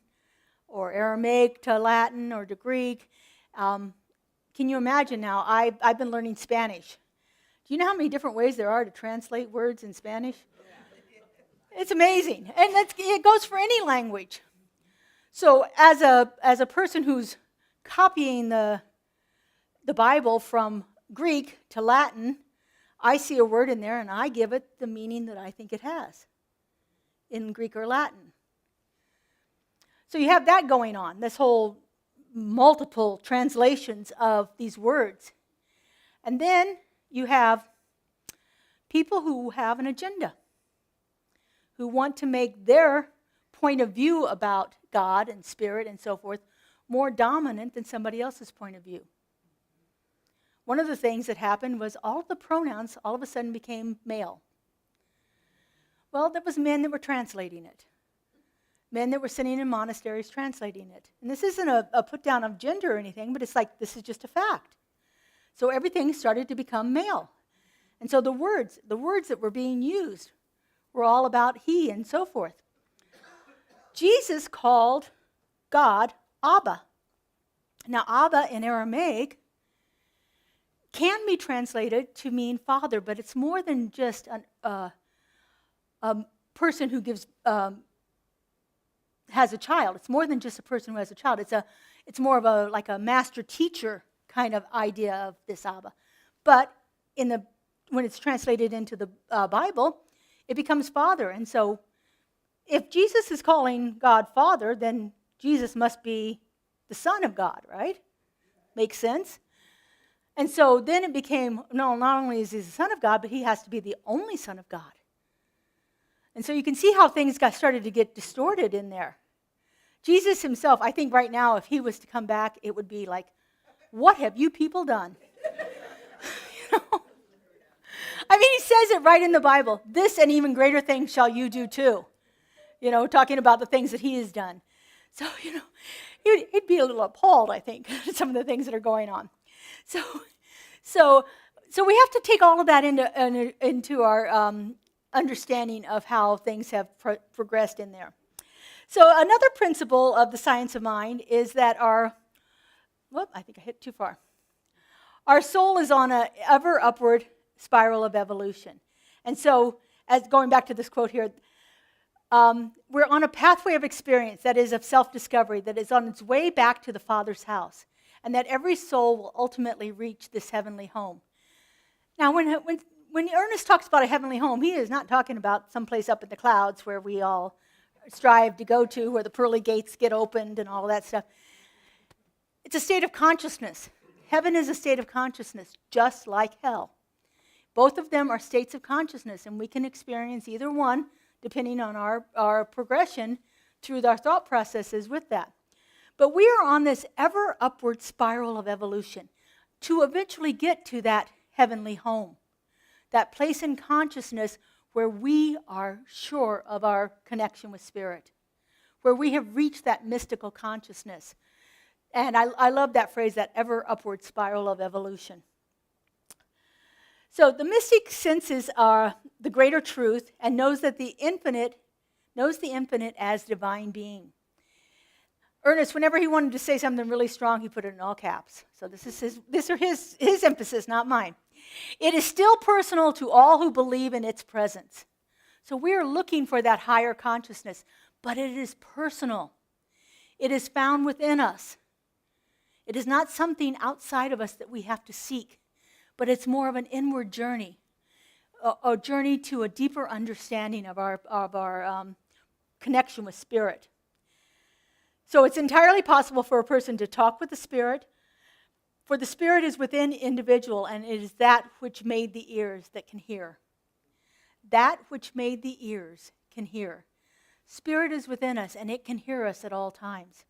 or Aramaic to Latin or to Greek. Can you imagine now? I've been learning Spanish. Do you know how many different ways there are to translate words in Spanish? It's amazing, and it goes for any language. So as a person who's copying the Bible from Greek to Latin, I see a word in there and I give it the meaning that I think it has in Greek or Latin. So you have that going on, this whole multiple translations of these words. And then you have people who have an agenda, who want to make their point of view about God and spirit and so forth more dominant than somebody else's point of view. One of the things that happened was all of the pronouns all of a sudden became male. Well, there was men that were translating it. Men that were sitting in monasteries translating it. And this isn't a put down of gender or anything, but it's like this is just a fact. So everything started to become male. And so the words that were being used were all about he and so forth. Jesus called God Abba. Now, Abba in Aramaic can be translated to mean father, but it's more than just a person who has a child. It's more than just a person who has a child. It's more of a master teacher kind of idea of this Abba. But when it's translated into the Bible, it becomes father. And so if Jesus is calling God Father, then Jesus must be the Son of God, right? Makes sense? And so then it became, no, not only is he the Son of God, but he has to be the only Son of God. And so you can see how things started to get distorted in there. Jesus himself, I think right now, if he was to come back, it would be like, what have you people done? You know? I mean, he says it right in the Bible. This and even greater things shall you do too. You know, talking about the things that he has done. So, you know, he'd be a little appalled, I think, at some of the things that are going on. So we have to take all of that into our understanding of how things have progressed in there. So another principle of the science of mind is that I think I hit too far. Our soul is on an ever upward spiral of evolution. And so, as going back to this quote here, we're on a pathway of experience that is of self-discovery, that is on its way back to the Father's house, and that every soul will ultimately reach this heavenly home. Now, when Ernest talks about a heavenly home, he is not talking about someplace up in the clouds where we all strive to go to, where the pearly gates get opened and all of that stuff. It's a state of consciousness. Heaven is a state of consciousness, just like hell. Both of them are states of consciousness, and we can experience either one depending on our progression through our thought processes with that. But we are on this ever upward spiral of evolution to eventually get to that heavenly home, that place in consciousness where we are sure of our connection with Spirit, where we have reached that mystical consciousness. And I love that phrase, that ever upward spiral of evolution. So the mystic senses the greater truth and knows the infinite as divine being. Ernest, whenever he wanted to say something really strong, he put it in all caps. So this is his emphasis, not mine. It is still personal to all who believe in its presence. So we are looking for that higher consciousness, but it is personal. It is found within us. It is not something outside of us that we have to seek, but it's more of an inward journey, a journey to a deeper understanding of our connection with Spirit. So it's entirely possible for a person to talk with the Spirit, for the Spirit is within the individual, and it is that which made the ears that can hear. That which made the ears can hear. Spirit is within us, and it can hear us at all times.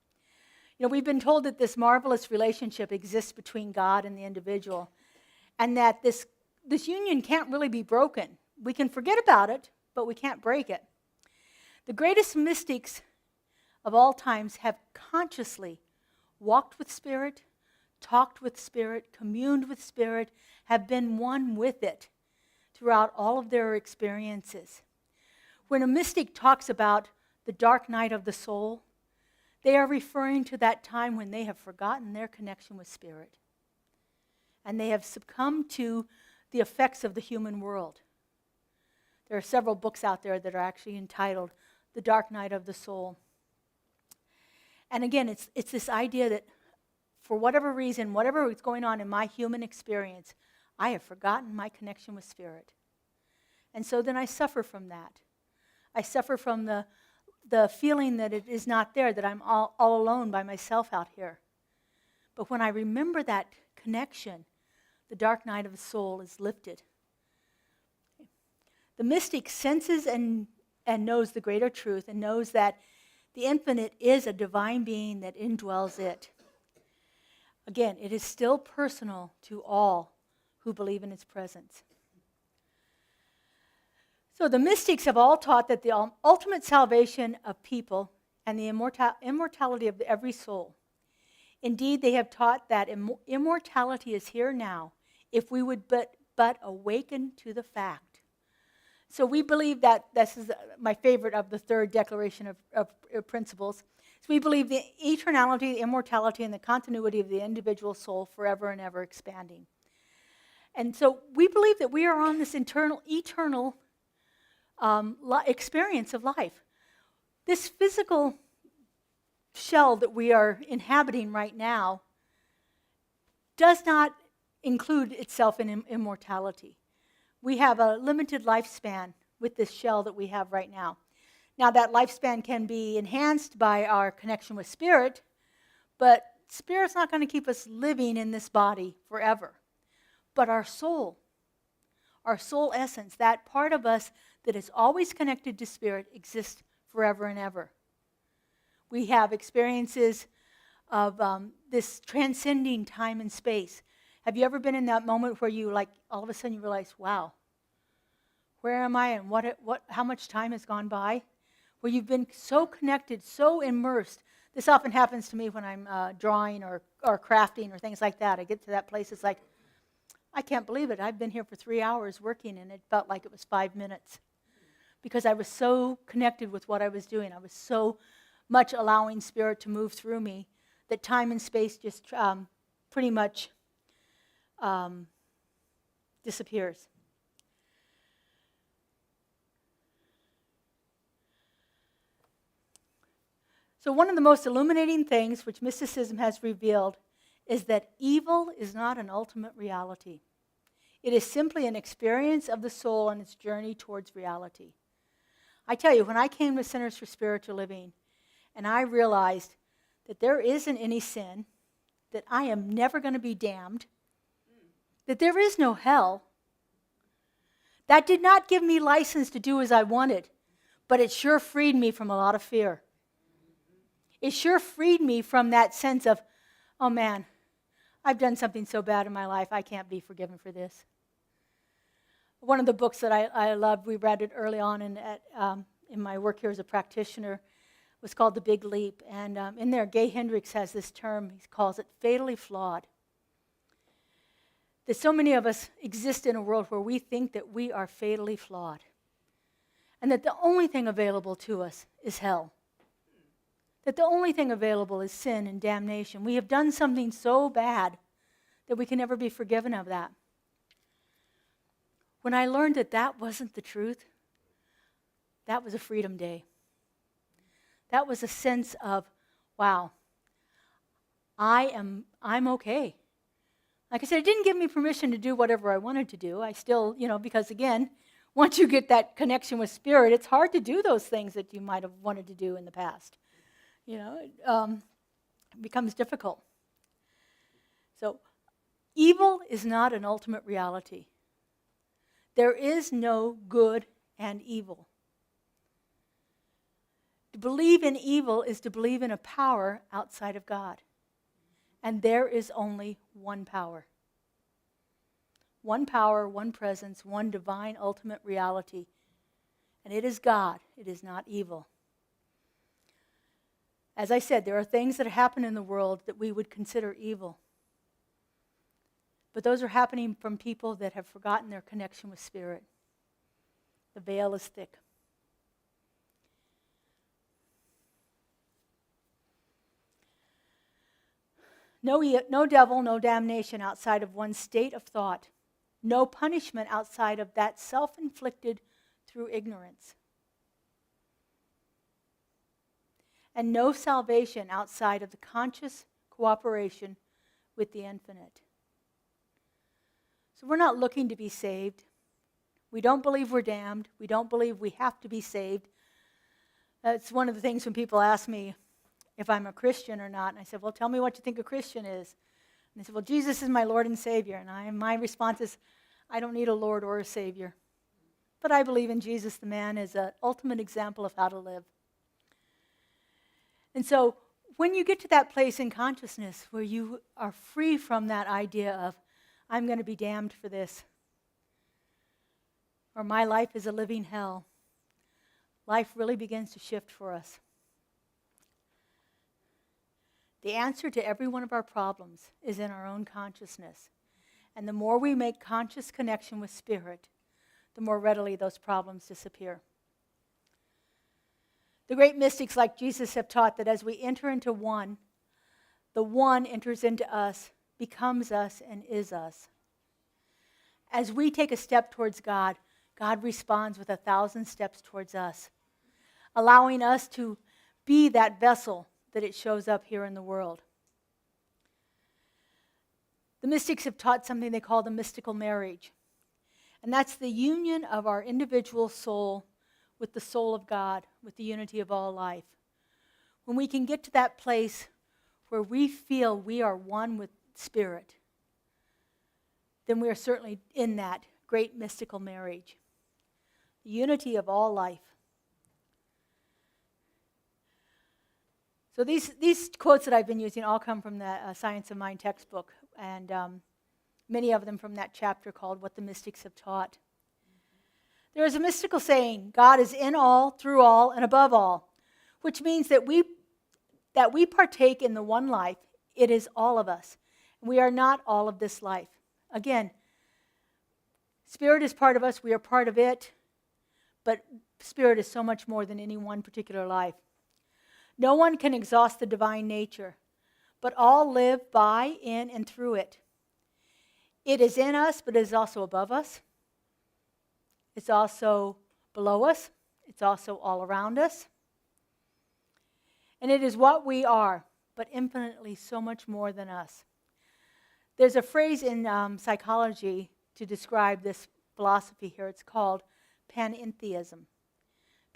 You know, we've been told that this marvelous relationship exists between God and the individual, and that this union can't really be broken. We can forget about it, but we can't break it. The greatest mystics of all times have consciously walked with Spirit, talked with Spirit, communed with Spirit, have been one with it throughout all of their experiences. When a mystic talks about the dark night of the soul, they are referring to that time when they have forgotten their connection with Spirit, and they have succumbed to the effects of the human world. There are several books out there that are actually entitled The Dark Night of the Soul. And again, it's this idea that for whatever reason, whatever is going on in my human experience, I have forgotten my connection with Spirit. And so then I suffer from that. I suffer from the feeling that it is not there, that I'm all alone by myself out here. But when I remember that connection, the dark night of the soul is lifted. The mystic senses and knows the greater truth and knows that the infinite is a divine being that indwells it. Again, it is still personal to all who believe in its presence. So the mystics have all taught that the ultimate salvation of people and the immortality of every soul. Indeed, they have taught that immortality is here now if we would but awaken to the fact. So we believe that, this is my favorite of the third declaration of principles. So we believe the eternality, the immortality, and the continuity of the individual soul forever and ever expanding. And so we believe that we are on this eternal experience of life. This physical shell that we are inhabiting right now does not include itself in immortality. We have a limited lifespan with this shell that we have right now. Now, that lifespan can be enhanced by our connection with Spirit, but Spirit's not going to keep us living in this body forever. But our soul essence, that part of us that is always connected to Spirit, exists forever and ever. we have experiences of this transcending time and space. Have you ever been in that moment where you, like, all of a sudden you realize, wow, where am I and how much time has gone by? Where you've been so connected, so immersed. This often happens to me when I'm drawing or crafting or things like that. I get to that place, it's like, I can't believe it. I've been here for 3 hours working, and it felt like it was 5 minutes. Because I was so connected with what I was doing. I was so much allowing Spirit to move through me that time and space just pretty much disappears. So one of the most illuminating things which mysticism has revealed is that evil is not an ultimate reality. It is simply an experience of the soul on its journey towards reality. I tell you, when I came to Centers for Spiritual Living and I realized that there isn't any sin, that I am never going to be damned, that there is no hell, that did not give me license to do as I wanted, but it sure freed me from a lot of fear. It sure freed me from that sense of, oh man, I've done something so bad in my life, I can't be forgiven for this. One of the books that I loved, we read it early on in my work here as a practitioner, was called The Big Leap. And in there, Gay Hendricks has this term, he calls it fatally flawed. That so many of us exist in a world where we think that we are fatally flawed. And that the only thing available to us is hell. That the only thing available is sin and damnation. We have done something so bad that we can never be forgiven of that. When I learned that that wasn't the truth, that was a freedom day. That was a sense of, wow, I'm okay. Like I said, it didn't give me permission to do whatever I wanted to do. I still, because again, once you get that connection with Spirit, it's hard to do those things that you might have wanted to do in the past. It becomes difficult. So, evil is not an ultimate reality. There is no good and evil. To believe in evil is to believe in a power outside of God. And there is only one power. One power, one presence, one divine ultimate reality. And it is God. It is not evil. As I said, there are things that happen in the world that we would consider evil. But those are happening from people that have forgotten their connection with Spirit. The veil is thick. No devil, no damnation outside of one's state of thought. No punishment outside of that self-inflicted through ignorance. And no salvation outside of the conscious cooperation with the infinite. So we're not looking to be saved. We don't believe we're damned. We don't believe we have to be saved. That's one of the things when people ask me if I'm a Christian or not. And I said, well, tell me what you think a Christian is. And they said, well, Jesus is my Lord and Savior. And my response is, I don't need a Lord or a Savior. But I believe in Jesus, the man, as an ultimate example of how to live. And so when you get to that place in consciousness where you are free from that idea of, I'm going to be damned for this, or my life is a living hell, life really begins to shift for us. The answer to every one of our problems is in our own consciousness. And the more we make conscious connection with Spirit, the more readily those problems disappear. The great mystics like Jesus have taught that as we enter into one, the one enters into us, becomes us, and is us. As we take a step towards God, God responds with 1,000 steps towards us, allowing us to be that vessel that it shows up here in the world. The mystics have taught something they call the mystical marriage. And that's the union of our individual soul with the soul of God, with the unity of all life. When we can get to that place where we feel we are one with Spirit, then we are certainly in that great mystical marriage. The unity of all life. So these quotes that I've been using all come from the Science of Mind textbook, and many of them from that chapter called What the Mystics Have Taught. There is a mystical saying, God is in all, through all, and above all, which means that we partake in the one life. It is all of us. We are not all of this life. Again, Spirit is part of us. We are part of it. But Spirit is so much more than any one particular life. No one can exhaust the divine nature, but all live by, in, and through it. It is in us, but it is also above us. It's also below us. It's also all around us. And it is what we are, but infinitely so much more than us. There's a phrase in psychology to describe this philosophy here. It's called panentheism.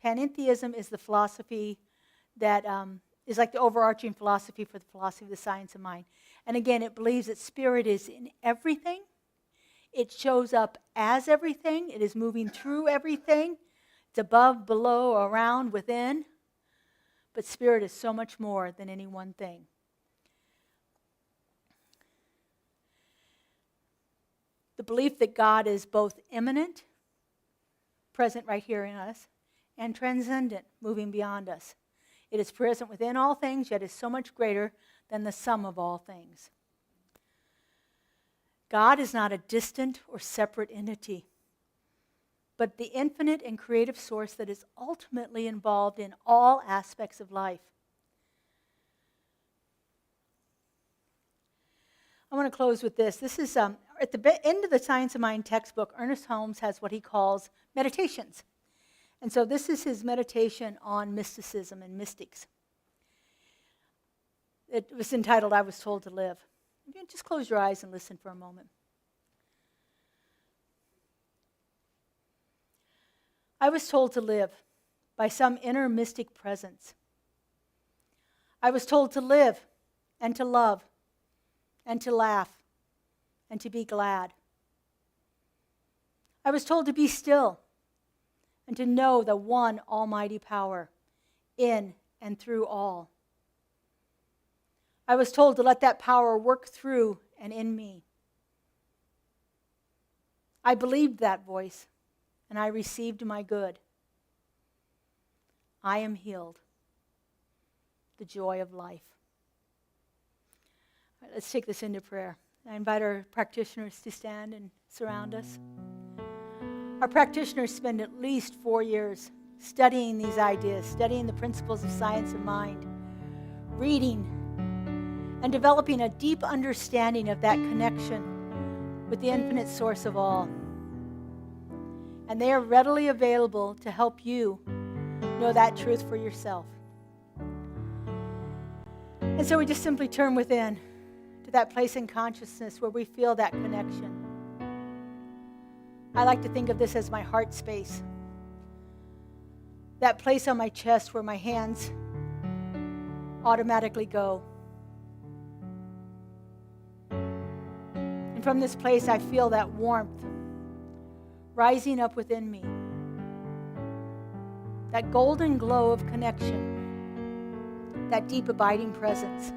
Panentheism is the philosophy that is like the overarching philosophy for the philosophy of the science of mind. And again, it believes that Spirit is in everything. It shows up as everything. It is moving through everything. It's above, below, around, within. But Spirit is so much more than any one thing. The belief that God is both immanent, present right here in us, and transcendent, moving beyond us. It is present within all things, yet is so much greater than the sum of all things. God is not a distant or separate entity, but the infinite and creative source that is ultimately involved in all aspects of life. I want to close with this. This is at the end of the Science of Mind textbook, Ernest Holmes has what he calls meditations. And so this is his meditation on mysticism and mystics. It was entitled, I Was Told to Live. Just close your eyes and listen for a moment. I was told to live by some inner mystic presence. I was told to live and to love and to laugh and to be glad. I was told to be still and to know the one almighty power in and through all. I was told to let that power work through and in me. I believed that voice, and I received my good. I am healed. The joy of life. All right, let's take this into prayer. I invite our practitioners to stand and surround us. Our practitioners spend at least 4 years studying these ideas, studying the principles of science of mind, reading, and developing a deep understanding of that connection with the infinite source of all. And they are readily available to help you know that truth for yourself. And so we just simply turn within to that place in consciousness where we feel that connection. I like to think of this as my heart space. That place on my chest where my hands automatically go. And from this place, I feel that warmth rising up within me. That golden glow of connection. That deep abiding presence.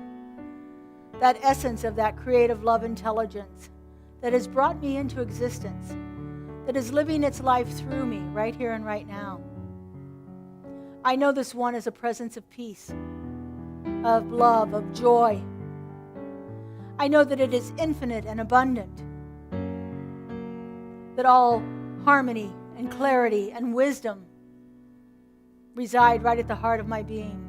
That essence of that creative love intelligence that has brought me into existence. That is living its life through me right here and right now. I know this one is a presence of peace, of love, of joy. I know that it is infinite and abundant. That all harmony and clarity and wisdom reside right at the heart of my being.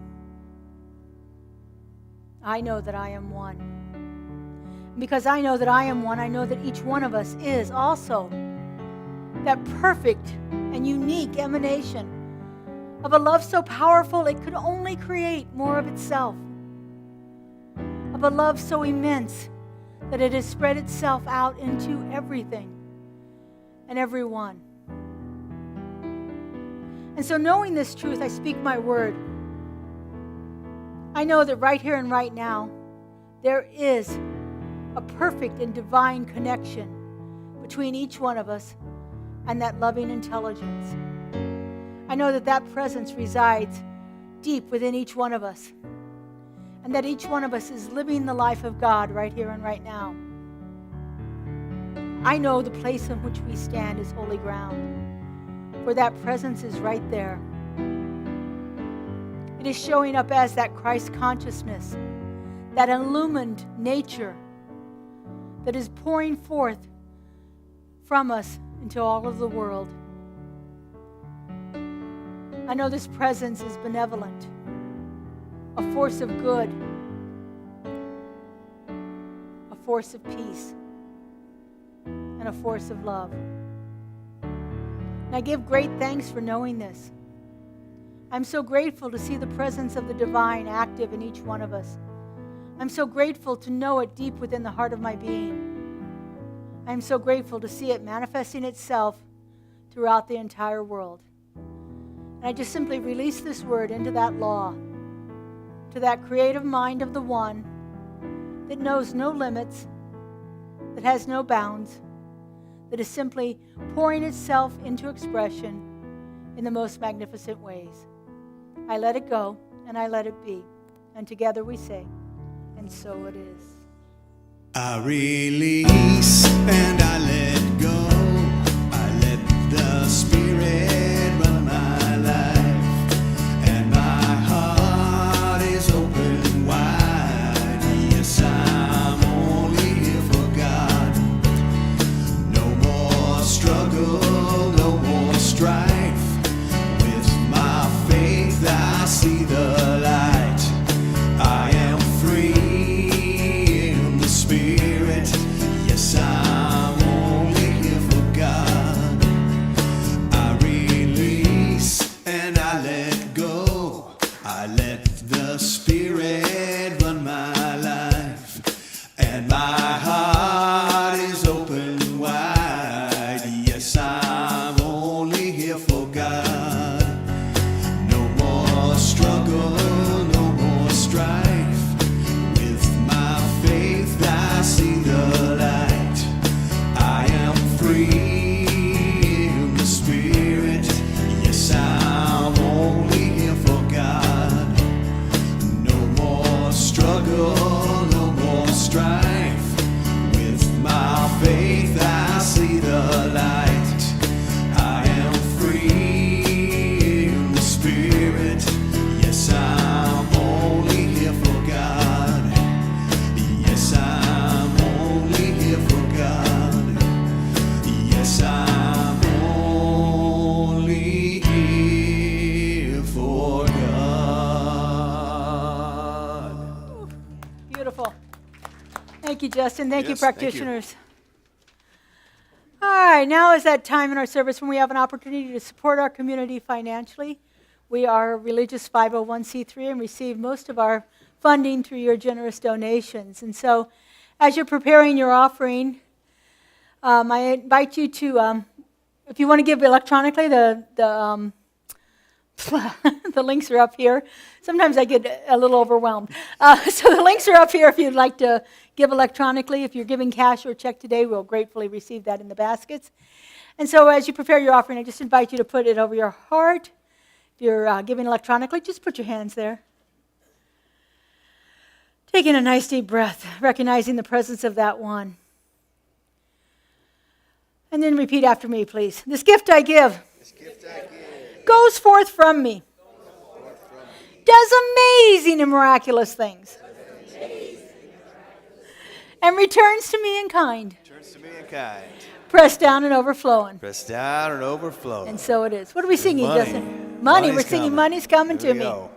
I know that I am one. And because I know that I am one, I know that each one of us is also that perfect and unique emanation of a love so powerful it could only create more of itself. Of a love so immense that it has spread itself out into everything and everyone. And so knowing this truth, I speak my word. I know that right here and right now, there is a perfect and divine connection between each one of us and that loving intelligence. I know that that presence resides deep within each one of us. and that each one of us is living the life of God right here and right now. I know the place in which we stand is holy ground, for that presence is right there. It is showing up as that Christ consciousness, that illumined nature that is pouring forth from us into all of the world. I know this presence is benevolent, a force of good, a force of peace, and a force of love. And I give great thanks for knowing this. I'm so grateful to see the presence of the divine active in each one of us. I'm so grateful to know it deep within the heart of my being. I'm so grateful to see it manifesting itself throughout the entire world. And I just simply release this word into that law, to that creative mind of the one that knows no limits, that has no bounds, that is simply pouring itself into expression in the most magnificent ways. I let it go and I let it be. And together we say, and so it is. I release and I let go. I let the Spirit run my life, and my heart is open wide. Yes, I'm only here for God. No more struggle, no more strife. With my faith I see the light. I am free in the Spirit. Yes, I'm only here for God. I release and I let go. I let the Spirit run my life, and my heart is open wide. Yes, I'm only here for God. No more struggle, no more strife. With my faith I see the light. I am free in the Spirit. Yes, I'm only here for God. No more struggle, no more strife. With my faith I see the light. I am free in the Spirit. Yes, I'm only here for God. Yes, I'm only here for God. Yes, I'm only here for God. Beautiful. Thank you, Justin. Thank you, Yes, thank you. practitioners. All right, now is that time in our service when we have an opportunity to support our community financially. We are a religious 501c3 and receive most of our funding through your generous donations. And so, as you're preparing your offering, I invite you to, if you want to give electronically, the the links are up here. Sometimes I get a little overwhelmed. So the links are up here if you'd like to give electronically. If you're giving cash or check today, we'll gratefully receive that in the baskets. And so as you prepare your offering, I just invite you to put it over your heart. If you're giving electronically, just put your hands there. Taking a nice deep breath, recognizing the presence of that one. And then repeat after me, please. This gift I give goes forth from me, does amazing and miraculous things, and returns to me in kind, Turns to me in kind. pressed down and overflowing. Press down and overflow. And so it is. What are we singing, money. Justin? Money. Money's We're singing coming. Money's Coming Here to we Me. go.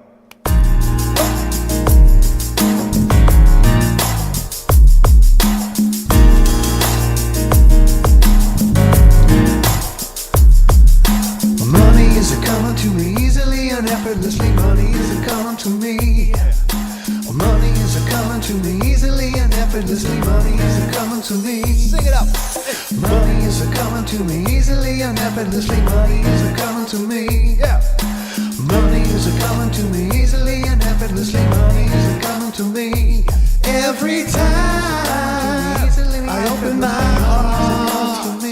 Money is coming to me easily and effortlessly. Money is coming to me. Money is coming to me easily and effortlessly. Money is coming to me. Sing it up. Money is coming to me easily and effortlessly. Money is coming to me. Yeah. Money is coming to me easily and effortlessly. Money is coming to me. Every time I open my heart,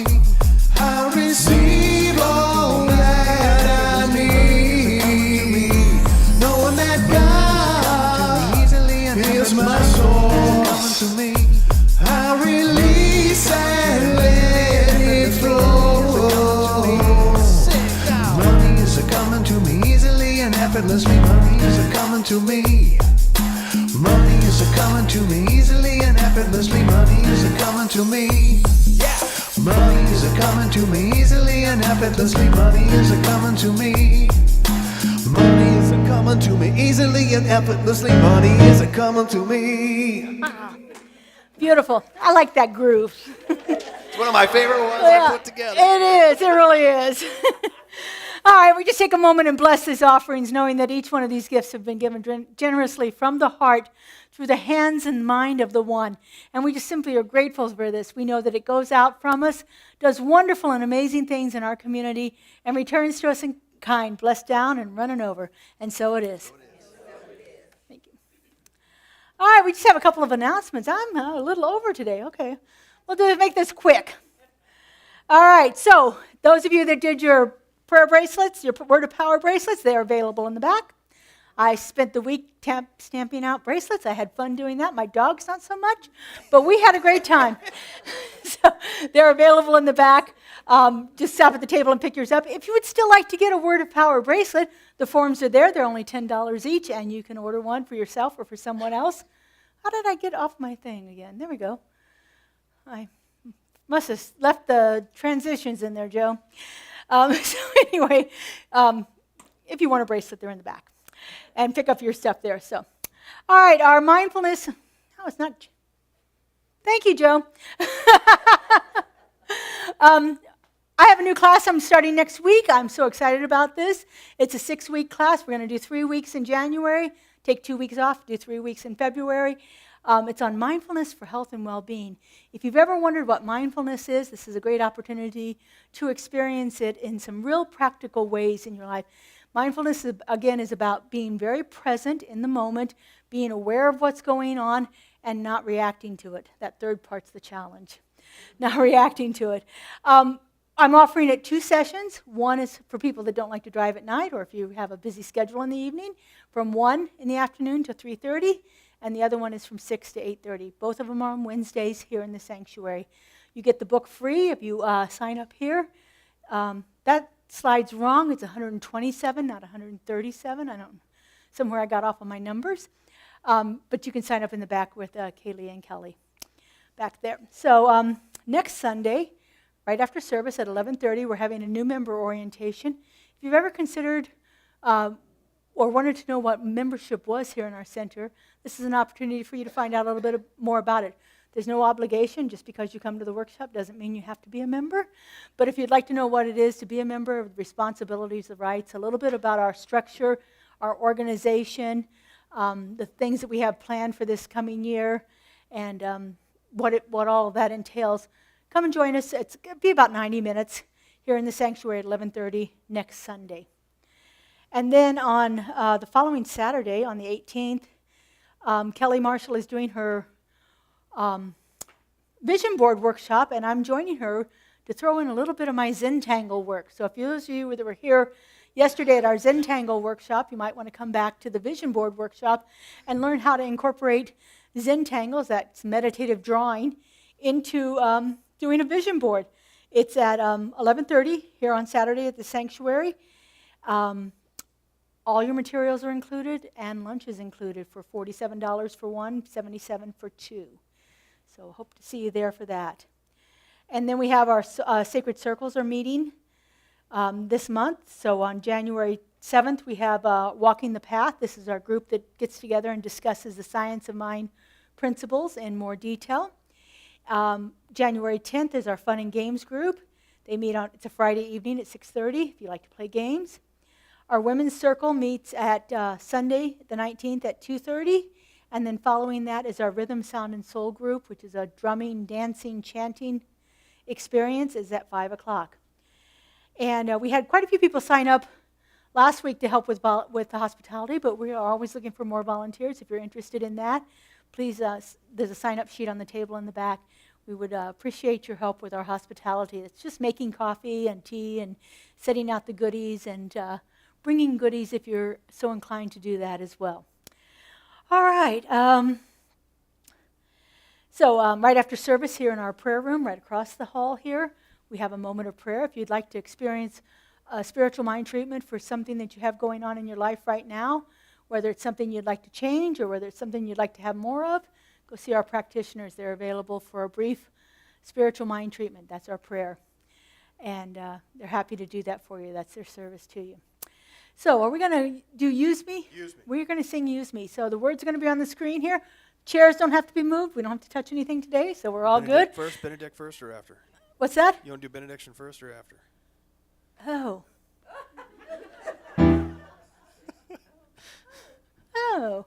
I receive all that I need. Knowing that God to me. Money is a coming to me easily and effortlessly. Money is a coming to me. Money is a coming to me easily and effortlessly. Money is a coming to me. Money is a coming to me easily and effortlessly. Money is a coming to me. Beautiful. I like that groove. It's one of my favorite ones I put together. It is. It really is. All right, we just take a moment and bless these offerings, knowing that each one of these gifts have been given generously from the heart through the hands and mind of the one. And we just simply are grateful for this. We know that it goes out from us, does wonderful and amazing things in our community, and returns to us in kind, blessed down and running over. And so it is. Thank you. All right, we just have a couple of announcements. I'm a little over today. Okay. We'll make this quick. All right, so those of you that did your prayer bracelets, your Word of Power bracelets, they are available in the back. I spent the week stamping out bracelets. I had fun doing that. My dogs not so much, but we had a great time. So they're available in the back. Just stop at the table and pick yours up. If you would still like to get a Word of Power bracelet, the forms are there. They're only $10 each, and you can order one for yourself or for someone else. How did I get off my thing again? There we go. I must have left the transitions in there, Joe. So anyway, if you want a bracelet, they're in the back. And pick up your stuff there. So, all right, our mindfulness. Oh, it's not. Thank you, Joe. I have a new class I'm starting next week. I'm so excited about this. It's a 6-week class. We're going to do 3 weeks in January, take 2 weeks off, do 3 weeks in February. It's on mindfulness for health and well-being. If you've ever wondered what mindfulness is, this is a great opportunity to experience it in some real practical ways in your life. Mindfulness, again, is about being very present in the moment, being aware of what's going on, and not reacting to it. That third part's the challenge, not reacting to it. I'm offering it 2 sessions. One is for people that don't like to drive at night, or if you have a busy schedule in the evening, from 1 in the afternoon to 3:30. And the other one is from 6 to 8:30. Both of them are on Wednesdays here in the sanctuary. You get the book free if you sign up here. That slide's wrong. It's 127, not 137. Somewhere I got off on my numbers. But you can sign up in the back with Kaylee and Kelly back there. So next Sunday, right after service at 11:30, we're having a new member orientation. If you've ever considered or wanted to know what membership was here in our center, this is an opportunity for you to find out a little bit more about it. There's no obligation. Just because you come to the workshop doesn't mean you have to be a member. But if you'd like to know what it is to be a member, the responsibilities, the rights, a little bit about our structure, our organization, the things that we have planned for this coming year, and what all of that entails, come and join us. It's going to be about 90 minutes here in the sanctuary at 11:30 next Sunday. And then on the following Saturday, on the 18th, Kelly Marshall is doing her vision board workshop, and I'm joining her to throw in a little bit of my Zentangle work. So if those of you that were here yesterday at our Zentangle workshop, you might want to come back to the vision board workshop and learn how to incorporate Zentangles, that's meditative drawing, into doing a vision board. It's at 11:30 here on Saturday at the sanctuary. All your materials are included, and lunch is included for $47 for one, $77 for 2. So hope to see you there for that. And then we have our Sacred Circles are meeting this month. So on January 7th, we have Walking the Path. This is our group that gets together and discusses the science of mind principles in more detail. January 10th is our Fun and Games group. They meet on, it's a Friday evening at 6:30 if you like to play games. Our Women's Circle meets at Sunday the 19th at 2:30. And then following that is our Rhythm, Sound, and Soul group, which is a drumming, dancing, chanting experience, is at 5 o'clock. And we had quite a few people sign up last week to help with the hospitality, but we are always looking for more volunteers. If you're interested in that, please, there's a sign-up sheet on the table in the back. We would appreciate your help with our hospitality. It's just making coffee and tea and setting out the goodies and bringing goodies if you're so inclined to do that as well. All right. So right after service here in our prayer room, right across the hall here, we have a moment of prayer. If you'd like to experience spiritual mind treatment for something that you have going on in your life right now, whether it's something you'd like to change or whether it's something you'd like to have more of, go see our practitioners. They're available for a brief spiritual mind treatment. That's our prayer. And they're happy to do that for you. That's their service to you. So are we going to do Use Me? Use Me. We're going to sing Use Me. So the words are going to be on the screen here. Chairs don't have to be moved. We don't have to touch anything today, so we're all good. Benedict first or after? What's that? You want to do benediction first or after? Oh. Oh.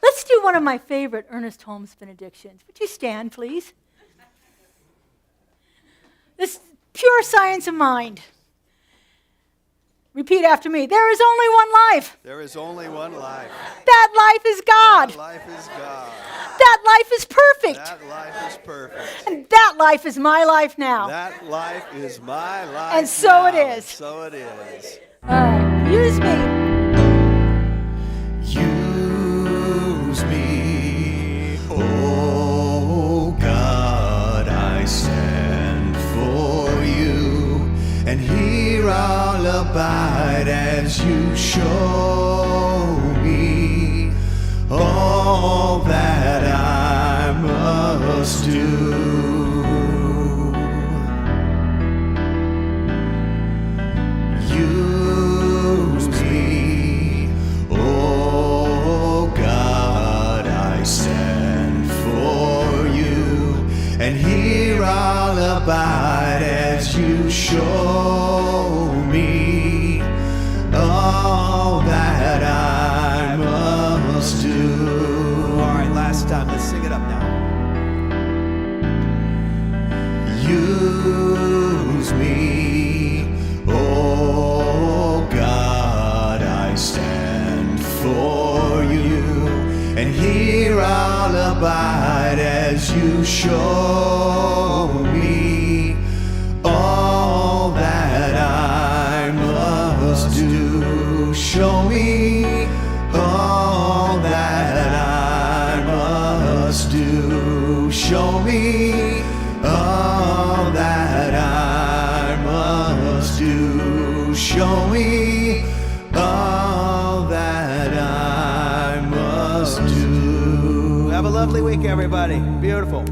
Let's do one of my favorite Ernest Holmes benedictions. Would you stand, please? This pure science of mind. Repeat after me. There is only one life. There is only one life. That life is God. That life is God. That life is perfect. That life is perfect. And that life is my life now. That life is my life. And so now. it is. So it is. Use me. Use me, oh God, I stand for you, and here I'll abide as you show me all that I must do. Use me, oh God, I stand for you, and here I'll abide as you show me all that I must do. All right, last time. Let's sing it up now. Use me, oh God, I stand for you, and here I'll abide as you show me all that I must do. Show me all that I must do. Show me all that I must do. Show me all that I must do. Have a lovely week, everybody. Beautiful.